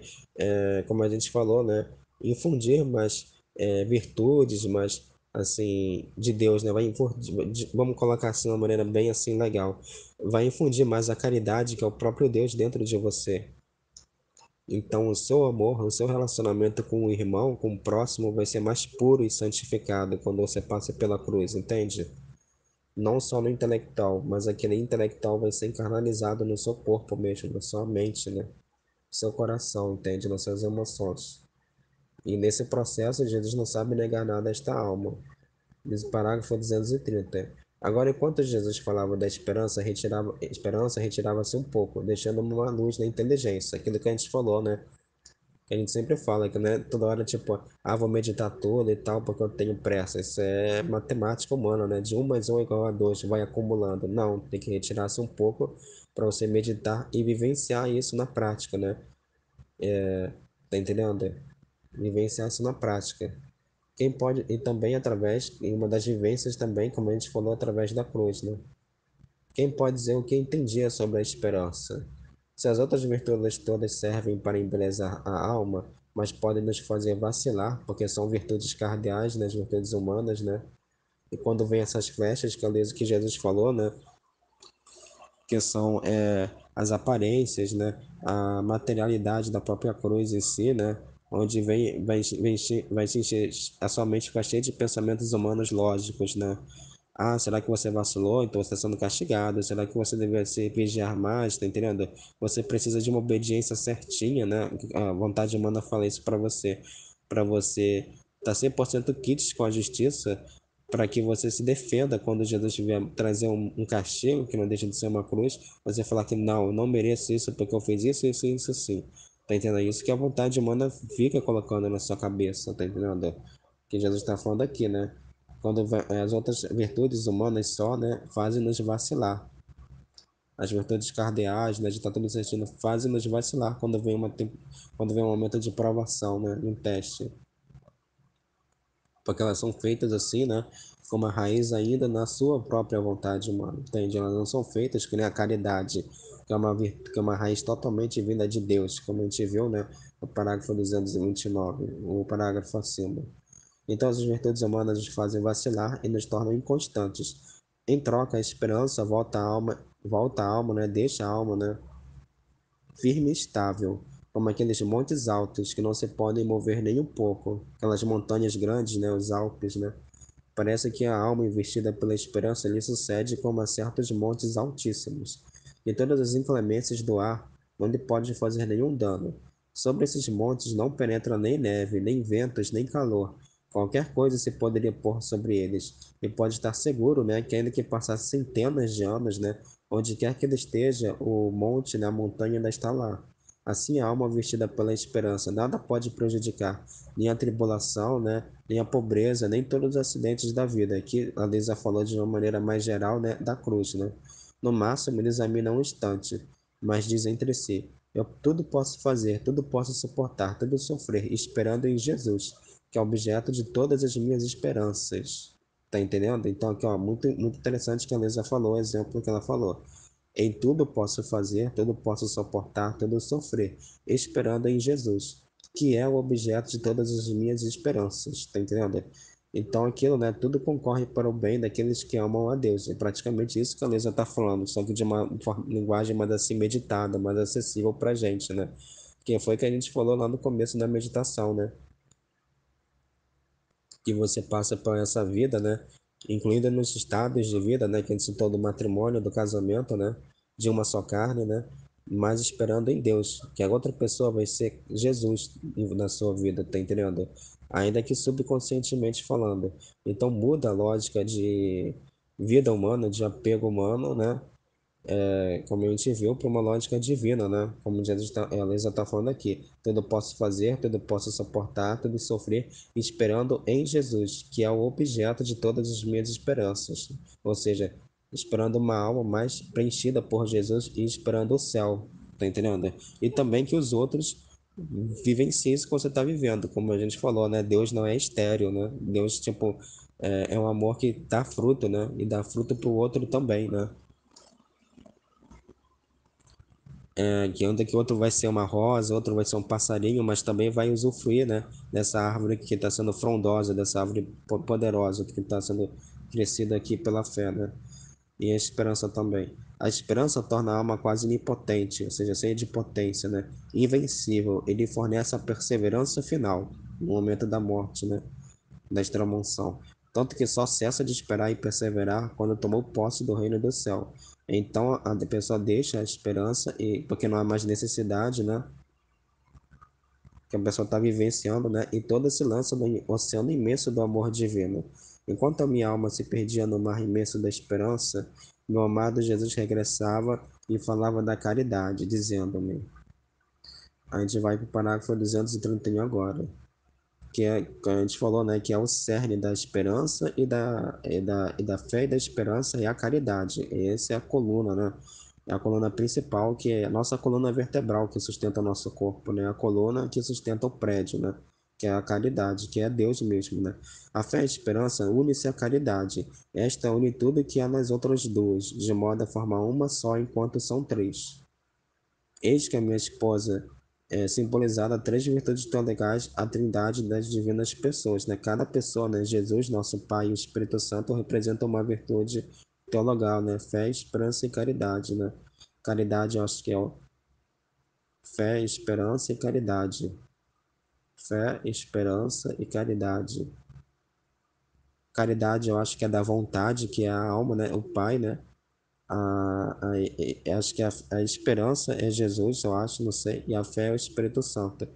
Speaker 2: como a gente falou, né? Infundir mais virtudes, mais assim, de Deus, né? Vai infundir, vamos colocar assim de uma maneira bem assim legal. Vai infundir mais a caridade, que é o próprio Deus dentro de você. Então, o seu amor, o seu relacionamento com o irmão, com o próximo, vai ser mais puro e santificado quando você passa pela cruz, entende? Não só no intelectual, mas aquele intelectual vai ser internalizado no seu corpo mesmo, na sua mente, né? No seu coração, entende? Nas suas emoções. E nesse processo, Jesus não sabe negar nada a esta alma. Diz o parágrafo 230. Agora, enquanto Jesus falava da esperança retirava-se um pouco, deixando uma luz na inteligência, aquilo que a gente falou, né? Que a gente sempre fala que, né, toda hora, tipo, vou meditar tudo e tal, porque eu tenho pressa. Isso é matemática humana, né? De 1 mais 1 é igual a 2, vai acumulando. Não, tem que retirar-se um pouco para você meditar e vivenciar isso na prática, né? Tá entendendo? Vivenciar isso na prática. Quem pode, e também através, e uma das vivências também, como a gente falou, através da cruz, né? Quem pode dizer o que entendia sobre a esperança? Se as outras virtudes todas servem para embelezar a alma, mas podem nos fazer vacilar, porque são virtudes cardeais, né, as virtudes humanas, né? E quando vem essas flechas, que é o que Jesus falou, né, que são as aparências, né, a materialidade da própria cruz em si, né, onde vai se encher, a sua mente fica cheia de pensamentos humanos lógicos, né? Será que você vacilou? Então você está sendo castigado. Será que você deveria se vigiar mais? Tá entendendo? Você precisa de uma obediência certinha, né? A vontade humana fala isso para você estar 100% quites com a justiça, para que você se defenda quando Jesus vier trazer um castigo, que não deixa de ser uma cruz, você falar que não, eu não mereço isso porque eu fiz isso, isso, isso, assim. Tá entendendo? Isso que a vontade humana fica colocando na sua cabeça, tá entendendo? Que Jesus está falando aqui, né? Quando as outras virtudes humanas só, né, fazem-nos vacilar. As virtudes cardeais, né, de estar tudo sentindo, fazem-nos vacilar quando vem um momento de provação, né, um teste. Porque elas são feitas assim, né, com uma raiz ainda na sua própria vontade humana, entende? Elas não são feitas que nem a caridade, que é uma raiz totalmente vinda de Deus, como a gente viu, né, no parágrafo 229, o parágrafo acima. Então, as virtudes humanas nos fazem vacilar e nos tornam inconstantes. Em troca, a esperança volta a alma, né? Deixa a alma, né? Firme e estável, como aqueles montes altos que não se podem mover nem um pouco. Aquelas montanhas grandes, né? Os Alpes, né? Parece que a alma investida pela esperança lhe sucede como a certos montes altíssimos, e todas as inclemências do ar não lhe pode fazer nenhum dano. Sobre esses montes não penetra nem neve, nem ventos, nem calor. Qualquer coisa se poderia pôr sobre eles, e pode estar seguro, né, que ainda que passasse centenas de anos, né, onde quer que ele esteja, o monte, né, a montanha ainda está lá. Assim a alma vestida pela esperança nada pode prejudicar, nem a tribulação, né, nem a pobreza, nem todos os acidentes da vida. Aqui a Lisa falou de uma maneira mais geral, né, da cruz, né? No máximo, ele examina um instante, mas diz entre si: eu tudo posso fazer, tudo posso suportar, tudo sofrer, esperando em Jesus, que é objeto de todas as minhas esperanças. Tá entendendo? Então, aqui, ó, muito interessante que a Lisa falou, o exemplo que ela falou. Em tudo posso fazer, tudo posso suportar, tudo sofrer, esperando em Jesus, que é o objeto de todas as minhas esperanças, tá entendendo? Então aquilo, né, tudo concorre para o bem daqueles que amam a Deus. É praticamente isso que a Luísa está falando, só que de uma linguagem mais assim meditada, mais acessível para a gente, né? Que foi o que a gente falou lá no começo da meditação, né? Que você passa por essa vida, né? Incluindo nos estados de vida, né? Que a gente citou do matrimônio, do casamento, né? De uma só carne, né? Mas esperando em Deus, que a outra pessoa vai ser Jesus na sua vida, tá entendendo? Ainda que subconscientemente falando. Então muda a lógica de vida humana, de apego humano, né? Como a gente viu, para uma lógica divina, né? Como a Luísa está falando aqui. Tudo posso fazer, tudo posso suportar, tudo sofrer, esperando em Jesus, que é o objeto de todas as minhas esperanças. Ou seja, esperando uma alma mais preenchida por Jesus e esperando o céu. Tá entendendo? E também que os outros vivenciem isso que você está vivendo. Como a gente falou, né? Deus não é estéril, né? Deus, tipo, é um amor que dá fruto, né? E dá fruto para o outro também, né? Que anda que outro vai ser uma rosa, outro vai ser um passarinho, mas também vai usufruir, né, dessa árvore que está sendo frondosa, dessa árvore poderosa que está sendo crescida aqui pela fé, né? E a esperança também. A esperança torna a alma quase onipotente, ou seja, cheia de potência, né? Invencível. Ele fornece a perseverança final no momento da morte, né? Da extrema-unção, tanto que só cessa de esperar e perseverar quando tomou posse do reino do céu. Então a pessoa deixa a esperança e porque não há mais necessidade, né? Que a pessoa está vivenciando, né? E toda se lança no oceano imenso do amor divino. Enquanto a minha alma se perdia no mar imenso da esperança, meu amado Jesus regressava e falava da caridade, dizendo-me. A gente vai para o parágrafo 231 agora, que a gente falou, né, que é o cerne da esperança e da fé e da esperança é a caridade. Essa é a coluna, né? É a coluna principal, que é a nossa coluna vertebral que sustenta o nosso corpo, né? A coluna que sustenta o prédio, né? Que é a caridade, que é Deus mesmo, né? A fé e a esperança une-se à caridade. Esta une tudo que há nas outras duas, de modo a formar uma só, enquanto são três. Eis que a minha esposa é simbolizada três virtudes teologais, a trindade das divinas pessoas, né? Cada pessoa, né? Jesus, nosso Pai e o Espírito Santo representam uma virtude teologal, né? Fé, esperança e caridade, né? Caridade, eu acho que é fé, esperança e caridade. Fé, esperança e caridade. Caridade, eu acho que é da vontade, que é a alma, né? O Pai, né? Acho que a esperança é Jesus, eu acho, não sei, e a fé é o Espírito Santo.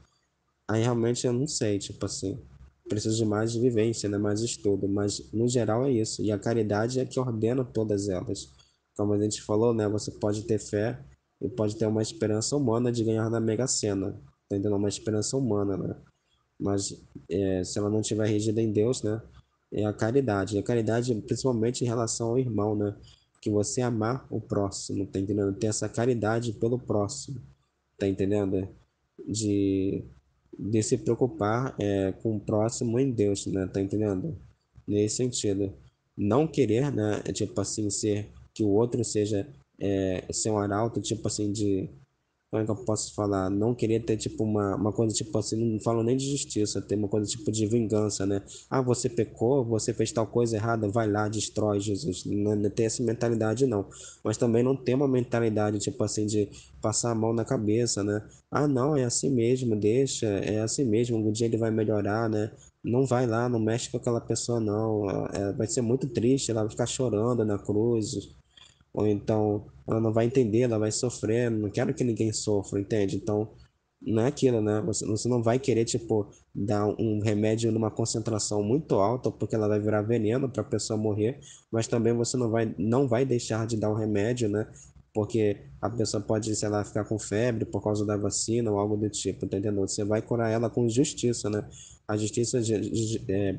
Speaker 2: Aí realmente eu não sei, tipo assim, preciso de mais vivência, né, mais estudo, mas no geral é isso. E a caridade é que ordena todas elas. Como a gente falou, né, você pode ter fé e pode ter uma esperança humana de ganhar na Mega Sena, tá entendendo? Uma esperança humana, né? Mas se ela não estiver regida em Deus, né, é a caridade. E a caridade, principalmente em relação ao irmão, né? Que você amar o próximo, tá entendendo? Ter essa caridade pelo próximo, tá entendendo? De, de se preocupar com o próximo em Deus, né? Tá entendendo? Nesse sentido. Não querer, né? Tipo assim, que o outro seja, ser um arauto, tipo assim, como é que eu posso falar? Não queria ter, tipo, uma coisa, tipo assim, não falo nem de justiça, ter uma coisa, tipo, de vingança, né? Ah, você pecou, você fez tal coisa errada, vai lá, destrói Jesus. Não tem essa mentalidade, não. Mas também não tem uma mentalidade, tipo assim, de passar a mão na cabeça, né? Ah, não, é assim mesmo, deixa, é assim mesmo, um dia ele vai melhorar, né? Não vai lá, não mexe com aquela pessoa, não. Vai ser muito triste, ela vai ficar chorando na cruz, ou então ela não vai entender, ela vai sofrer. Não quero que ninguém sofra, entende? Então, não é aquilo, né? Você não vai querer, tipo, dar um remédio numa concentração muito alta, porque ela vai virar veneno para a pessoa morrer, mas também você não vai deixar de dar um remédio, né? Porque a pessoa pode, sei lá, ficar com febre por causa da vacina ou algo do tipo, tá entendendo? Você vai curar ela com justiça, né? A justiça,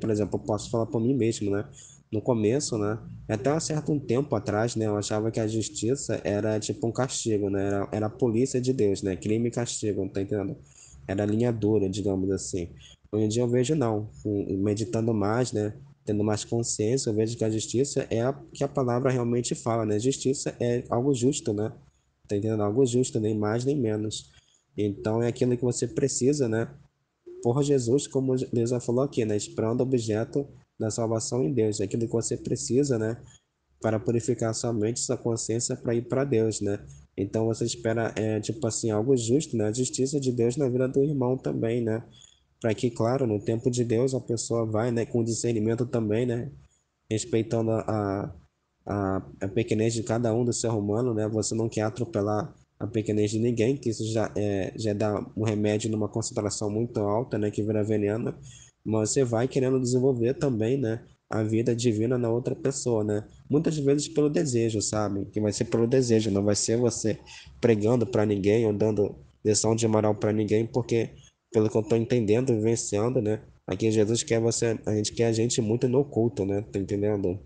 Speaker 2: por exemplo, eu posso falar por mim mesmo, né? No começo, né? Até um certo tempo atrás, né, eu achava que a justiça era tipo um castigo, né? Era a polícia de Deus, né? Crime e castigo, não tá entendendo? Era a linha dura, digamos assim. Hoje em dia eu vejo não, meditando mais, né? Tendo mais consciência, eu vejo que a justiça é a que a palavra realmente fala, né? Justiça é algo justo, né? Tá entendendo? Algo justo, nem mais nem menos. Então é aquilo que você precisa, né? Por Jesus, como Deus já falou aqui, né? Esperando objeto da salvação em Deus, é aquilo que você precisa, né, para purificar sua mente, sua consciência para ir para Deus, né? Então você espera, tipo assim, algo justo, né? A justiça de Deus na vida do irmão também, né? Para que, claro, no tempo de Deus a pessoa vai, né, com discernimento também, né? Respeitando a pequenez de cada um do ser humano, né? Você não quer atropelar a pequenez de ninguém, que isso já dá um remédio numa concentração muito alta, né? Que vira veneno, mas você vai querendo desenvolver também, né? A vida divina na outra pessoa, né? Muitas vezes pelo desejo, sabe? Que vai ser pelo desejo, não vai ser você pregando para ninguém ou dando lição de moral para ninguém, porque, pelo que eu estou entendendo, vivenciando, né? Aqui Jesus quer você, a gente quer a gente muito no oculto, né? Tá entendendo?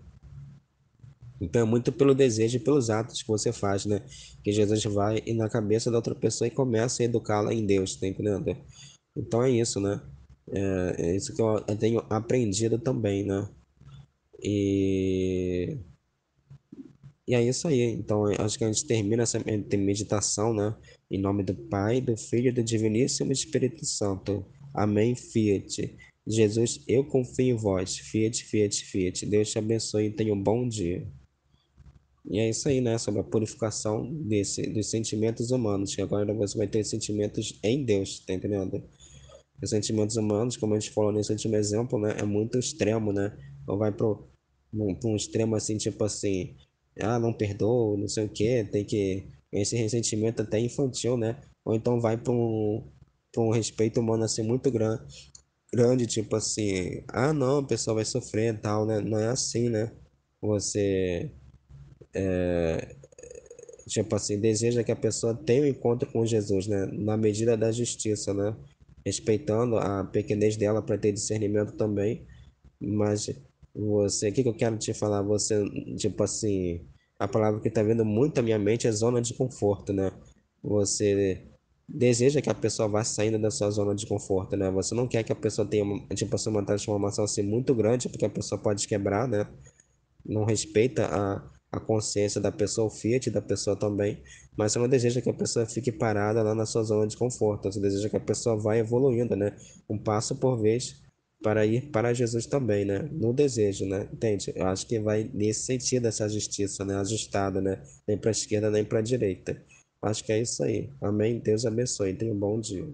Speaker 2: Então é muito pelo desejo e pelos atos que você faz, né? Que Jesus vai e na cabeça da outra pessoa e começa a educá-la em Deus, tá entendendo? Então é isso, né? É isso que eu tenho aprendido também, né? E, e é isso aí. Então acho que a gente termina essa meditação, né? Em nome do Pai, do Filho e do Diviníssimo Espírito Santo. Amém. Fiat. Jesus, eu confio em vós. Fiat, fiat, fiat. Deus te abençoe e tenha um bom dia. E é isso aí, né? Sobre a purificação dos sentimentos humanos, que agora você vai ter sentimentos em Deus, tá entendendo? Os sentimentos humanos, como a gente falou nesse último exemplo, né? É muito extremo, né? Ou vai pra um extremo assim, tipo assim, ah, não perdoa, não sei o quê, tem que. Esse ressentimento até infantil, né? Ou então vai pra um respeito humano assim muito grande, tipo assim, ah, não, a pessoa vai sofrer e tal, né? Não é assim, né? Você tipo assim, deseja que a pessoa tenha um encontro com Jesus, né? Na medida da justiça, né? Respeitando a pequenez dela para ter discernimento também. Mas você, o que que eu quero te falar? Você, tipo assim, a palavra que tá vindo muito à minha mente é zona de conforto, né? Você deseja que a pessoa vá saindo da sua zona de conforto, né? Você não quer que a pessoa tenha, tipo assim, uma transformação assim muito grande, porque a pessoa pode quebrar, né? Não respeita a consciência da pessoa, o fiat da pessoa também, mas você não deseja que a pessoa fique parada lá na sua zona de conforto, você deseja que a pessoa vá evoluindo, né? Um passo por vez para ir para Jesus também, né? No desejo, né? Entende? Eu acho que vai nesse sentido essa justiça, né? Ajustada, né? Nem para a esquerda nem para a direita. Acho que é isso aí. Amém. Deus abençoe. Tenha um bom dia.